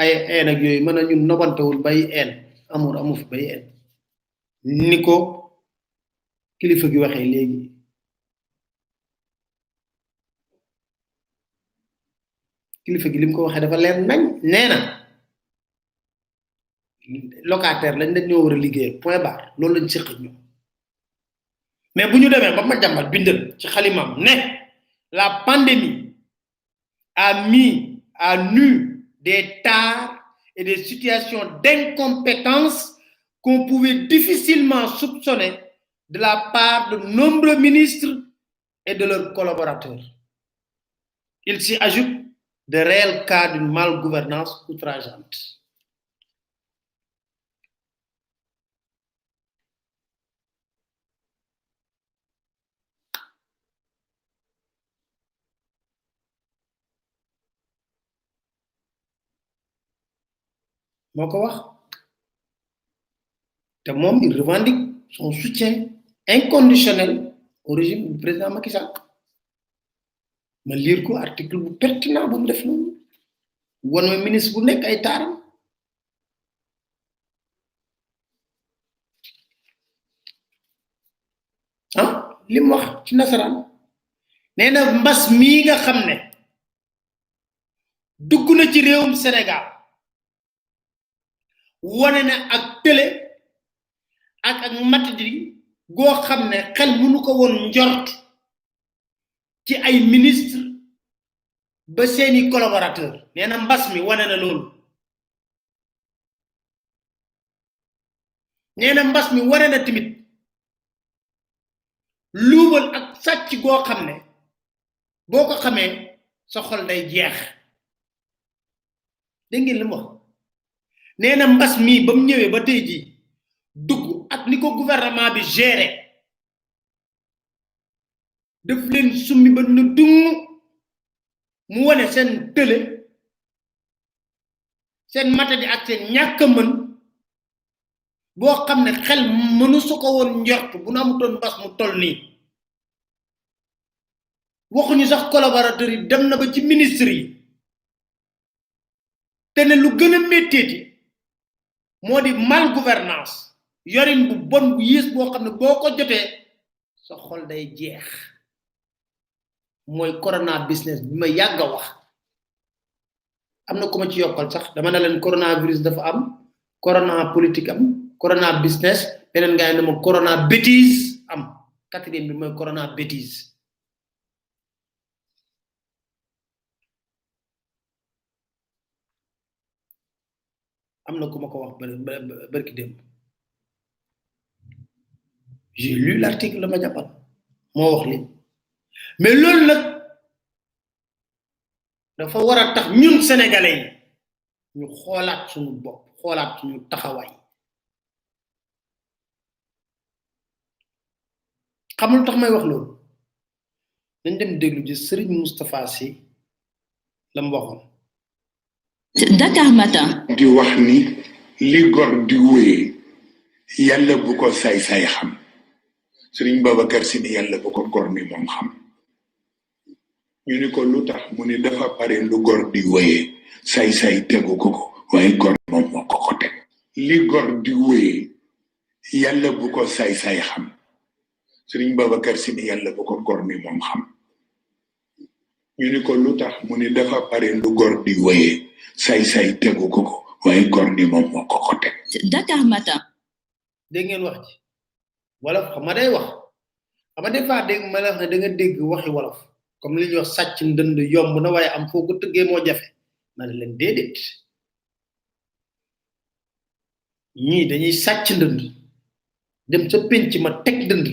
ay een ak yooyu mën a ñun nobantewul bay een amu fi bay een ni ko kilifa gi waxee léegi kilifa gi lim ko waxee dafa leer nañ nee na locataire lañ dañ ñoo war a liggéey point barre loolu lañ séq ak ñoom mais bu ñu demee ba ma jàmbal bindal ci xalimam ne la pandémie a mis à nu des tares et des situations d'incompétence qu'on pouvait difficilement soupçonner de la part de nombreux ministres et de leurs collaborateurs. Il s'y ajoute de réels cas d'une malgouvernance outrageante. Moko wax te moom il revendique son soutien inconditionnel au régime du président Macky Sall ma lire ko article bu pertinent bu mu def noonu won ma ministre bu nekk ay taaram li mu wax ci nasaraan nee na mbas mii nga xam ne dugg na ci réewum Sénégal wane na ak télé ak matadi goo xam ne xel mënu ko woon njort ci ay ministre ba seeni collaborateur nee na mbas mi wane na loolu nee na mbas mi wane na tamit luubal ak sàcc goo xam ne boo ko xamee sa xol day jeex dégg ngeen li mu wax nee na mbas mii ba mu ñëwee ba tey jii dugg ak ni ko gouvernement bi géré def leen summi ba nu dung mu wane seen tële seen matadi ak seen ñàkk mën boo xam ne xel mënu su ko woon njort bu na amutoon mbas mu toll nii waxuñu sax collaborateurs yi dem na ba ci ministre yi te ne lu gën a métteeti moo di mal gouvernance yorin bu bon bu yées boo xam ne boo ko jotee sa xol day jeex mooy corona business bi ma yàgg a wax am na ku ma ci yokkal sax dama ne leen coronavirus dafa am corona politique am corona business beneen ngaay ne ma corona bêtise am quatrième bi mooy corona bêtise am na ku ma ko wax barki dem j'ai lu l'article la ma jàppal moo wax li mais loolu nag dafa war a tax ñun sénégalais yi ñu xoolaat suñu bopp xoolaat suñu taxawaay xamul tax may wax loolu dañ dem déglu ji Serigne Moustapha Sy la mu waxoon Dakar Matin. di wax ni li gor di wéyee yàlla bu ko say-say xam Serigne Babacar Sy ni yàlla bu ko gor ni moom xam ñu ni ko lu tax mu ni dafa pare lu gor di wéyee say-say tegu ko ko waaye gor moom moo ko ko teg li gor di wéyee yàlla bu ko say-say xam Serigne Babacar Sy ni yàlla bu ko gor ni moom xam ñu ni ko lu tax mu ni dafa pare lu gor di wéyee say-say tegu ko ko waaye gor ni moom moo ko ko teg Dakar Matin. dégg ngeen wax ci wolof xam nga day wax xam nga des fois dégg ma la wax ne da nga dégg waxi wolof comme li ñuy wax sàcc ndënd yomb na waaye am foo ko tëggee moo jafe ma ne leen déedéet ñii dañuy sàcc ndënd dem sa penc ma teg ndënd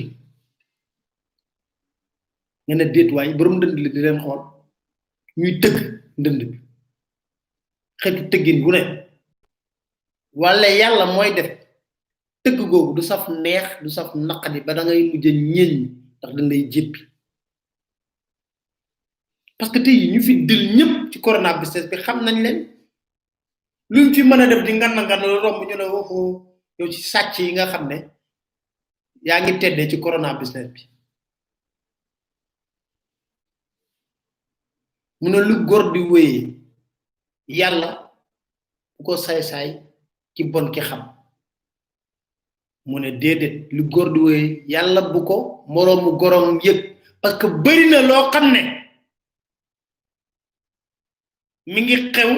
nga ne déet waaye borom ndënd li di leen xool ñuy tëgg ndënd bi xeetu tëggin bu ne wala yàlla mooy def tëgg googu du saf neex du saf naqadi ba da ngay mujj ñeñ ndax dañ lay jéppi parce que tey ñu fi dil ñëpp ci corona business bi xam nañ leen luñ fi mën a def di ngan romb ñu ne waxu yow ci sàcc yi nga xam ne yaa ngi teddee ci corona business bi mu ne lu góor di wéyee yàlla bu ko saay-saay ki bon ki xam mu ne déedéet lu góor di wéyee yàlla bu ko moroomu gorom yëg parce que bari na loo xam ne mi ngi xew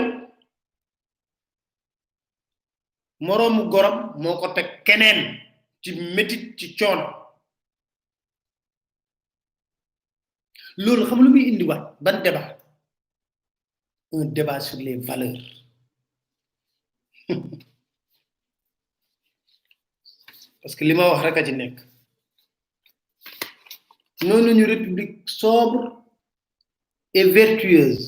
moroomu gorom moo ko teg keneen ci métit ci coono loolu xam lu muy indiwaat ban débat un débat sur les valeurs parce que li ma wax rek a ci nekk noonu ñu république sobre et vertueuse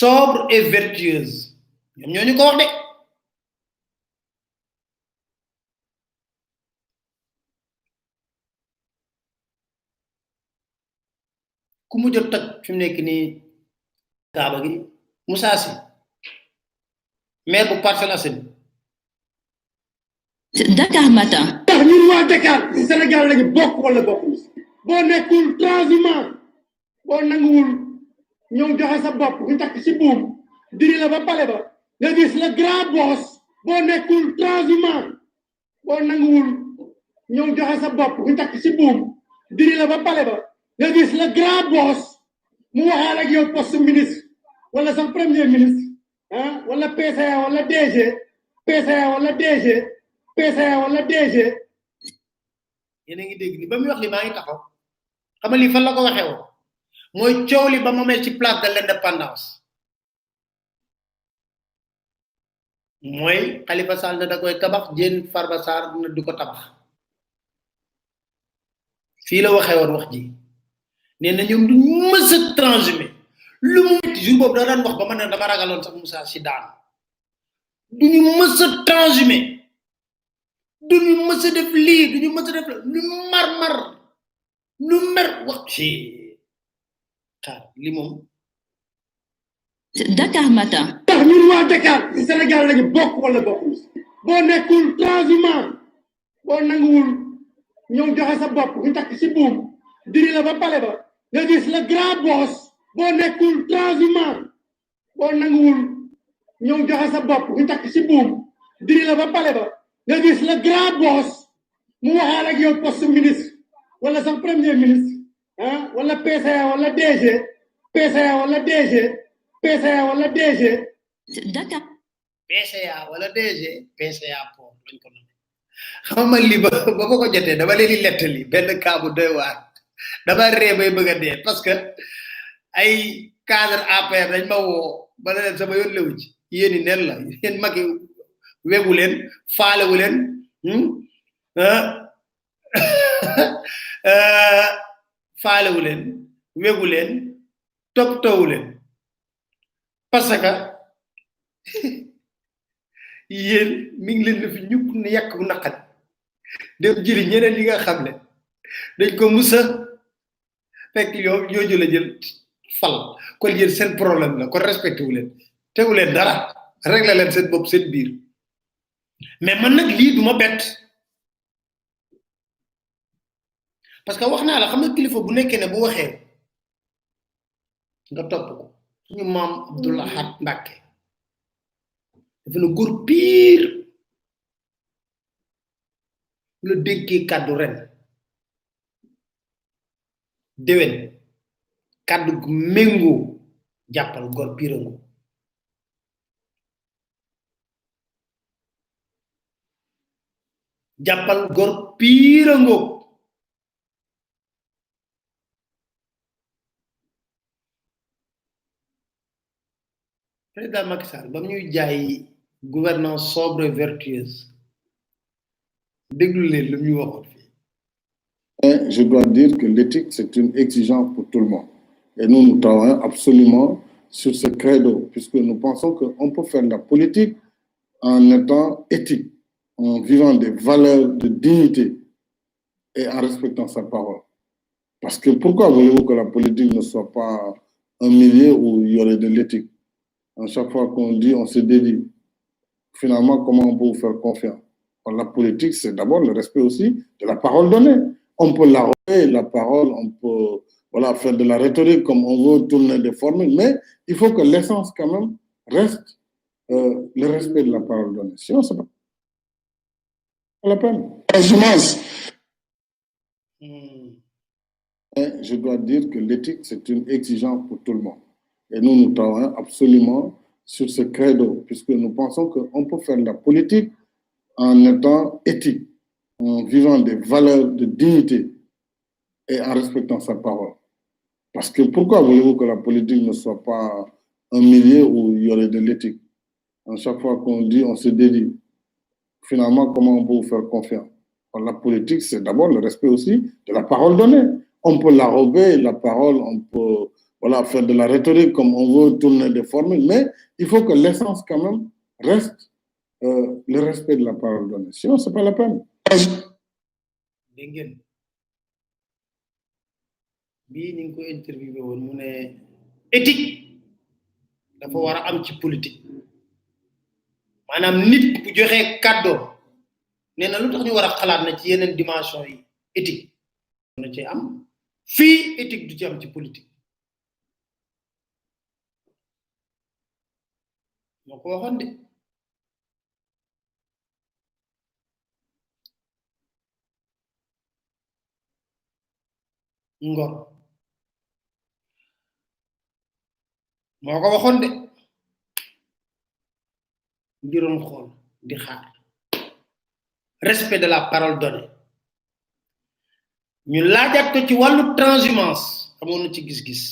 sobre et vertueuse ñoom ñoo ñu ko wax de ku mu jot toj fi mu nekk nii kaaba gi Moussa Sy maire bu Parcelles Assainies Dakar Matin. ndax ñun waa Dakar Sénégal lañu bokk wala bokkul boo nekkul transhumant boo nanguwul ñëw joxe sa bopp ñu takk ci buum diri la ba pale ba nga gis le grand boss boo nekkul transhumant boo nanguwul ñëw joxe sa bopp ñu takk ci buum diri la ba pale ba nga gis le grand boss mu waxaal ak yow poste ministre wala sa premier ministre ah wala PCA wala DG PCA wala DG PCA wala DG yéen a ngi dégg ni ba muy wax li maa ngi taxaw xam nga lii fan la ko waxee woon mooy coow li ba mu mel ci place de l'indépendance mooy Khalifa Sall na da koy tabax Diène Farba Sarr na du ko tabax fii la waxee woon wax ji nee na ñoom du mës a transhumé lu mu metti jour boobu da daan wax ba ma ne dama ragaloon sax Moussa si daan duñu mës a transhumé duñu mës a def lii duñu mës a def lu mar lu mer wax ci xaar li moom Dakar Matin. ndax ñun waa Dakar Sénégal lañu bokk wala bokkul boo nekkul transhumant boo nanguwul ñëw joxe sa bopp ñu takk ci buum diri la ba pale ba nga gis le grand boss boo nekkul transhumant boo nanguwul ñëw joxe sa bopp ñu takk ci buum diri la ba pale ba nga gis le grand boss mu waxaal ak yow poste ministre wala sa premier ministre ah wala PCA wala DG PCA wala DG PCA wala DG Dakar. PCA wala DG PCA port lañ ko nommé xam nga li ba ma ko jotee dama leen di lettali benn cas bu doy waar dama ree bay bëgg a dee parce que ay cadre APR dañ ma woo ba leen sama yoon lewu ci yéen i nen la yéen magi wegu leen faalewu leen faalewu leen wegu leen toppatoowu leen parce que yéen mi ngi leen fi ñuk ne yàq bu naqat dem jëli ñeneen yi nga xam ne dañ ko musa fekk yow ñooñu la jël fal kon yéen seen problème la kon respecté wu leen tegu leen dara réglé leen seen bopp seen biir mais man nag lii duma bett parce que wax naa la xam nga kilifa bu nekkee ne bu waxee nga topp ko suñu maam Abdoul Ahad Mbacké dafa na góor pire la dénkee kàddu ren déwén kàddu gu méngoo jàppal góor pire ngo jàppal góor pire ngo président Macky Sall bam ñuy jaay gouvernance sobre et vertueuse déglu leen lu ñu waxoon fi je dois dire que l'éthique c'est une exigence pour tout le monde et nous travaillons absolument sur ce credo puisque nous pensons qu'on peut faire de la politique en étant éthique en vivant des valeurs de dignité et en respectant sa parole parce que pourquoi voulez-vous que la politique ne soit pas un milieu où il y aurait de l'éthique? À chaque fois qu'on dit, on se dédie. Finalement, comment on peut vous faire confiance? La politique, c'est d'abord le respect aussi de la parole donnée. On peut l'arroger, la parole, on peut faire de la rhétorique comme on veut, tourner des formules, mais il faut que l'essence, quand même, reste le respect de la parole donnée. Sinon, c'est pas la peine. Je dois dire que l'éthique, c'est une exigence pour tout le monde. Et nous travaillons absolument sur ce credo, puisque nous pensons qu'on peut faire de la politique en étant éthique, en vivant des valeurs de dignité et en respectant sa parole. Parce que pourquoi voulez-vous que la politique ne soit pas un milieu où il y aurait de l'éthique? À chaque fois qu'on dit, on se dédie. Finalement, comment on peut vous faire confiance? La politique, c'est d'abord le respect aussi de la parole donnée. On peut l'arroger, la parole, on peut faire de la rhétorique comme on veut, tourner des formules, mais il faut que l'essence, quand même, reste le respect de la parole donnée. Sinon, c'est pas la peine. bii ni nga ko interviewé woon mu ne éthique dafa war a am ci politique manam nit bu joxe cadeau néna lu tax ñu wara xalaat na ci yeneen dimension yi éthique na ci am fi éthique du ci am ci politique moko waxon de ngor moko waxon de ngiron xol di xaar respect de la parole donnée ñu laajat ko ci walu transhumance amoon na ci gis-gis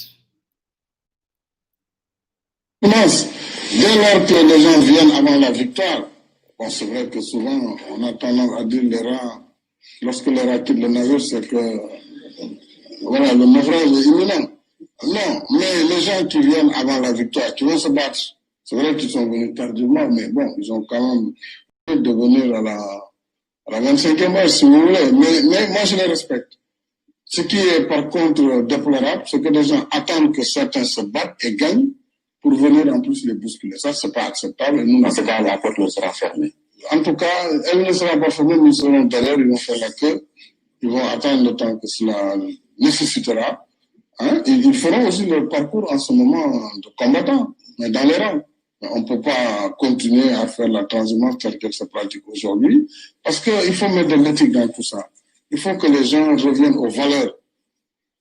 dès lors que les gens viennent avant la victoire, bon, c'est vrai que souvent on a tendance à dire les rats, lorsque les rats quittent le navire, c'est que voilà, le naufrage est imminent. Non, mais les gens qui viennent avant la victoire, qui vont se battre, c'est vrai qu'ils sont venus tardivement, mais bon, ils ont quand même de venir à la 25e heure, si vous voulez. Mais moi, je les respecte. Ce qui est par contre déplorable, c'est que les gens attendent que certains se battent et gagnent pour venir en plus les bousculer. Ça, c'est pas acceptable. Et nous, dans ce cas, la porte ne sera fermée. En tout cas, elle ne sera pas fermée, nous serons derrière, ils vont faire la queue, ils vont attendre le temps que cela nécessitera. Hein? Et ils feront aussi leur parcours en ce moment de combattants, mais dans les rangs. On ne peut pas continuer à faire la transhumance telle qu'elle se pratique aujourd'hui, parce qu'il faut mettre de l'éthique dans tout ça. Il faut que les gens reviennent aux valeurs.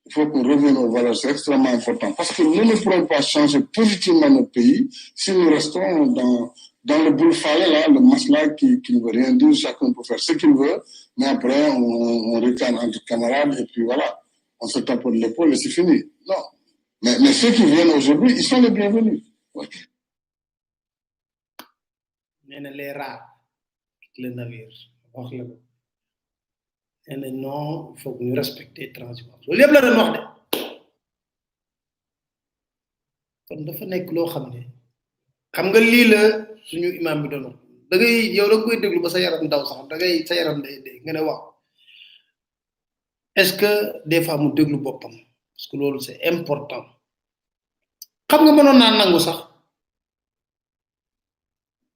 Il faut qu'on revienne aux valeurs, c'est extrêmement important. Parce que nous ne pourrons pas changer positivement notre pays si nous restons dans le boule-falais, là, le masla qui ne veut rien dire, chacun peut faire ce qu'il veut, mais après on ricane entre camarades et puis voilà, on se tape de l'épaule et c'est fini. Non. Mais ceux qui viennent aujourd'hui, ils sont les bienvenus. Ouais. Les rats, le navire, non, il faut que nous respections les transhumance. Loolu yëpp la doon wax de kon dafa nekk loo xam ne xam nga lii la suñu imam bi doon wax da ngay yow da koy déglu ba sa yaram daw sax da ngay sa yaram day dee nga ne waaw est-ce que des fois mu déglu boppam parce que loolu c'est important xam nga mënoon naa nangu sax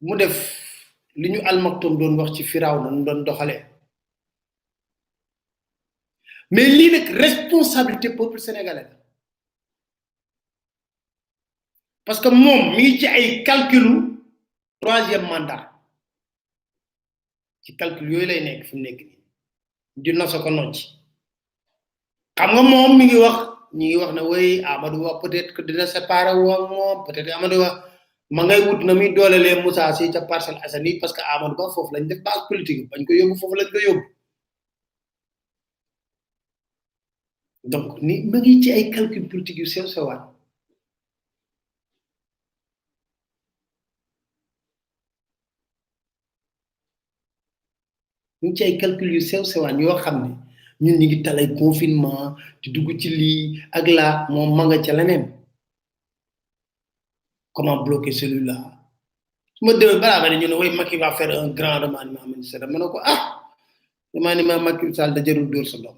mu def li ñu almaktoom doon wax ci Firawna nu doon doxalee mais lii nag responsabilité peuple sénégalais parce que moom mi ngi ci ay calculu 3e mandat ci calcul yooyu lay nekk fi mu nekk nii di nosa ko nocc xam nga moom mi ngi wax ñi ngi wax ne way Amadou Ba peut-être que dina séparer wu ak moom peut-être Amadou Ba ma ngay wut na muy doolelee Moussa Sy ca Parcelles Assainies parce que Amadou Ba foofu lañ def base politique bañ ko yóbbu foofu lañ ko yóbbu donc ni ma ngi ci ay calcul politique yu sew sewaan ñu ci ay calcul yu sew sewaan yoo xam ne ñun ñi ngi talay confinement di dugg ci lii ak laa moom ma nga ca leneen comment bloquer celui-là su ma demee balaa ba ne ñu ne way Macky va faire un grand remaniement ministériel ma ne ko remaniement Macky Sall da jarul dóor sa doom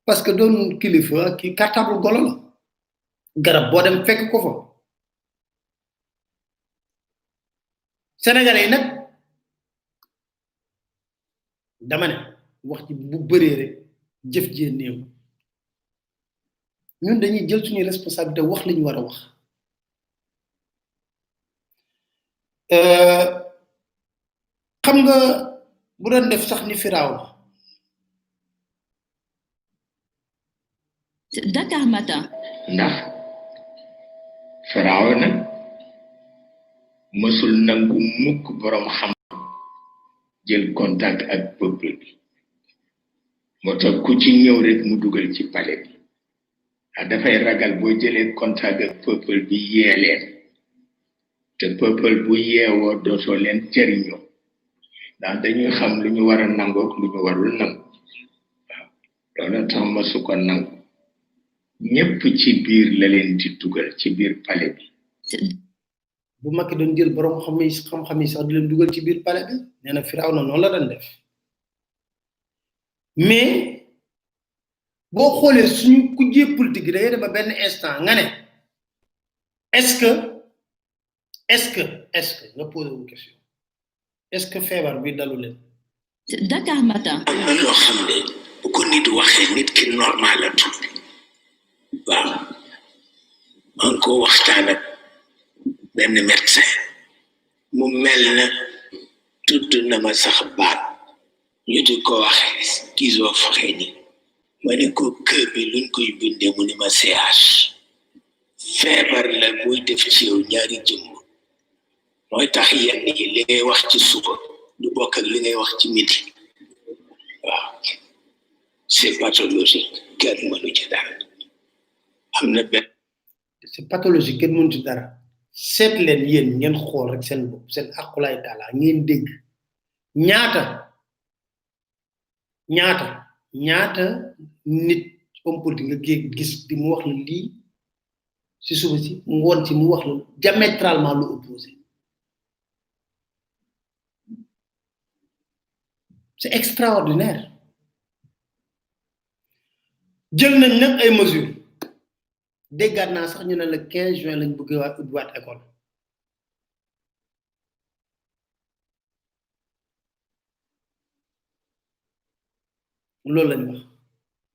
parce que doon kilifa ki cartable golo la garab boo dem fekk ko fa sénégalais yi nag dama ne wax ci bu bëree rek jëf jee néew ñun dañuy jël suñu responsabilité wax li ñu war a wax xam nga bu doon def sax ni Firawna Dakar Matin. ndax Firawna mësul nangu mukk borom xam jël contact ak peuple bi moo tax ku ci ñëw rek mu dugal ci palais bi dafay ragal boo jëlee contact ak peuple bi yee leen te peuple bu yeewoo dootoo leen jëriñoo ndax dañuy xam lu ñu war a nangook lu ñu warul nangu waaw loolu tax mësu ko nangu ñëpp ci biir la leen di dugal ci biir palais bi bu Macky doon jël borom xam-xam yi sax di leen dugal ci biir palais bi nee na Firawna noonu la doon def mais boo xoolee suñu kujjee politique yi da ngay dem ba benn instant nga ne est-ce que nga posé une question est-ce que feebar bi dalu leen Dakar Matin. am na loo xam ne bu ko nit waxee nit ki normal la tudd waaw man ko waxtaan ak benn médecin mu mel na tudd na ma sax baat ñu di ko waxee schizophrénie ma ne ko kër bi luñ koy bindee mu ni ma CH feebar la buy def ci yow ñaari jëmm mooy tax yenn yi li ngay wax ci suba du bokk ak li ngay wax ci midi waaw c'est pathologique kenn mënu ci dara am na benn c'est pathologique kenn mënu ci dara seet leen yéen ngeen xool rek seen bopp seen aqulaay taala ngeen dégg ñaata nit homme politique nga gis di mu wax la lii si suba si ngoon si mu wax la diamétralement lu opposé c'est extraordinaire jël nañ nag ay mesures déggaat naa sax ñu ne le 15 juin lañ bëgg waat ubbiwaat école loolu lañ wax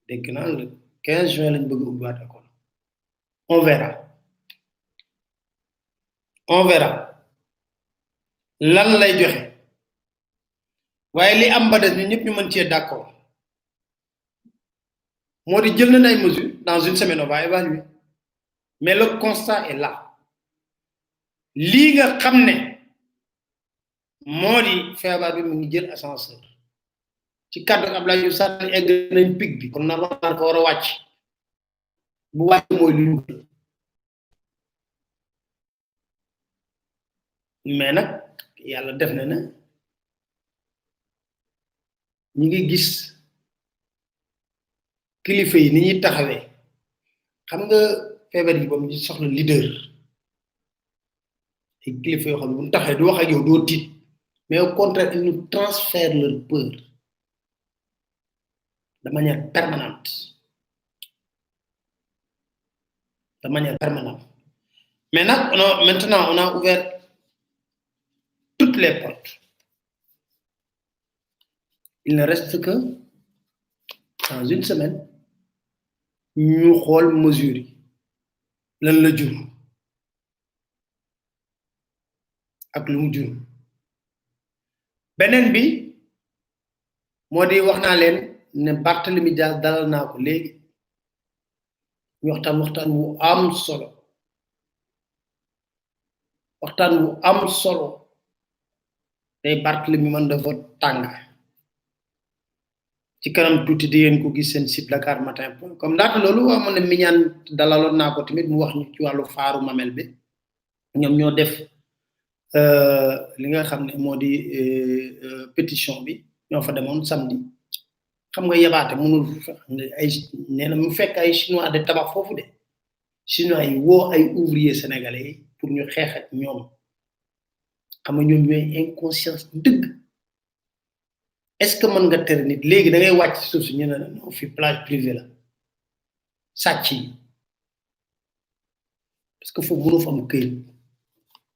dégg naa le 15 juin lañ bëgg ubbiwaat école on verra lan lay joxe waaye li am ba des ñu ñëpp ñu mën cee d'accord moo di jël nañ ay mesures dans une semaine on va évaluer mais le constat est là lii nga xam ne moo di feebar bi mu ngi jël ascenseur ci cadre Abdoulaye Diouf Sarr egg nañ pic bi kon normalement ko war a wàcc bu wàcc mooy lu ñu mais nag yàlla def na ne ñi ngi gis kilifa yi ni ñuy taxawee xam nga feebar yi ba mu soxla leader ay kilifa yoo xam ne bu ñu taxawee du wax ak yow doo tiit mais au contraire ils nous transfèrent leur peur de manière permanente mais nag maintenant on a ouvert toutes les portes il ne reste que dans une semaine ñu xool mesures yi lan la jur ak lu mu jur beneen bi moo di wax naa leen ne Barthélemy Dias dalal naa ko léegi ñu waxtaan wu am solo tey Barthélemy man dafa tàng ci kanam tuuti di ngeen ko gis seen site dakarmatin.com comme laata loolu amoon na miñaan dalaloon naa ko tamit mu wax ñu ci wàllu faaru mamel bi ñoom ñoo def li nga xam ne moo di pétition bi ñoo fa demoon samedi xam nga yebaate mënul ay nee na mu fekk ay chinois de tabax foofu de chinois yi woo ay ouvrier sénégalais pour ñu xeex ak ñoom xam nga ñoom ñooy inconscience dëgg est-ce que mën nga tere nit léegi da ngay wàcc suuf si ñu ne non fi plage privée la sàcc yi parce que foofu mënu fa am këyit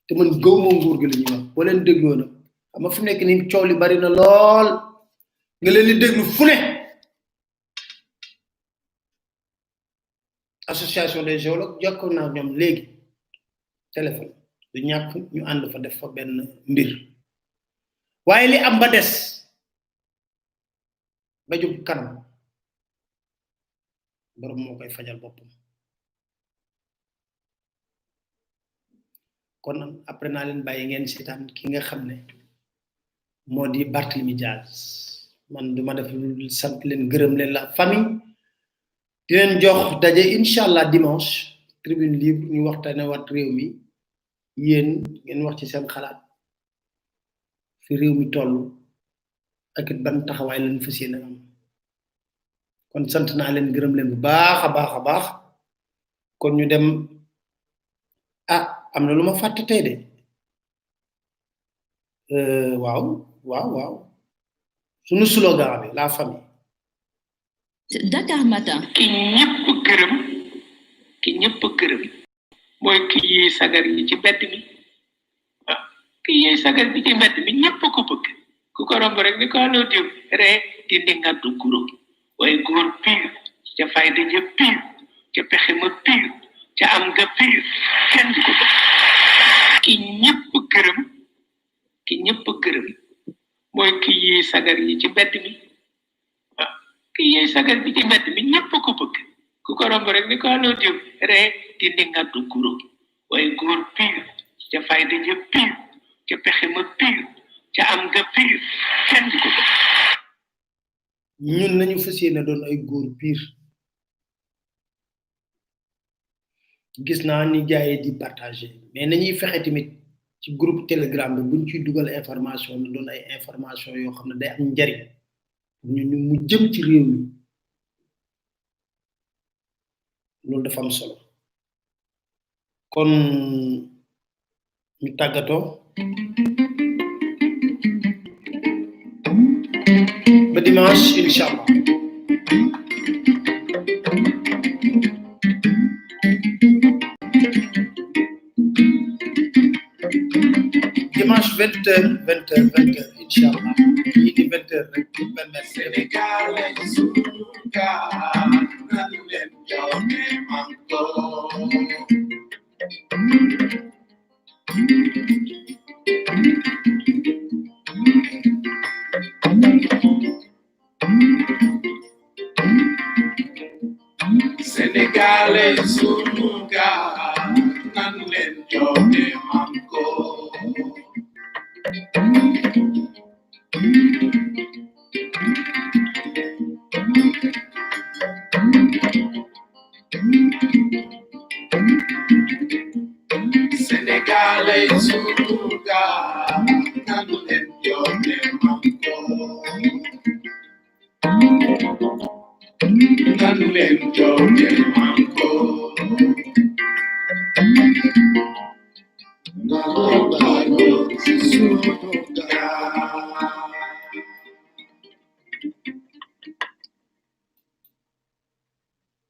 te man gëw ma nguur gi la ñuy wax boo leen dégloo nag xam nga fi nekk ni coow li bari na lool nga leen di déglu fu ne association des géologues jokkoo naa ñoom léegi téléphone du ñàkk ñu ànd fa def fa benn mbir waaye li am ba des ba jub kanam borom moo koy fajal boppam kon après naa leen bàyyi ngeen seetaan ki nga xam ne moo di Barthélemy Dias man duma def lu sant leen gërëm leen la famille di leen jox daje inshallah dimanche tribune libre ñu waxtaane wat réew mi yéen ngeen wax ci seen xalaat fi réew mi toll ak ban taxawaay lañ fas yéene am kon sant naa leen gërëm leen bu baax a baax kon ñu dem am na lu ma fàtte tey de waaw sunu slogan bi la famille Dakar Matin. ki ñëpp gërëm mooy ki yi sagar yi ci bedd bi ki yey sagar bi ci mbedd mi ñepp ko bëgg ku ko romb rek ni ko lo diw re di nga du guro way goor pir ca fayda je pir ca pexé ma pir ca am nga pir kenn du ko bëgg ki ñepp gërëm moy ki yey sagar yi ci mbedd mi ki yey sagar bi ci mbedd mi ñepp ko bëgg ku ko romb rek ni ko lo diw re di nga du guro way goor pir ca fayda je pir ca pexé ma pir ca am nga pir kenn du ko bëgg ñun nañu fassiyene doon ay goor pir gis naa ni gaay di partager mais nañuy fexé timit ci groupe telegram bi buñ ci duggal information na doon ay information yo xamne day am njariñ ñu mu jëm ci réew mi loolu dafa am solo kon ñu tagato ba dimanche inshallah dimanche 20h inshallah yi di 20h rek pour permettre Sénégal suka nan len jone manko Sénégal suka nan len jone manko Sénégal suka nan len jone manko nan len jone manko nan len jone manko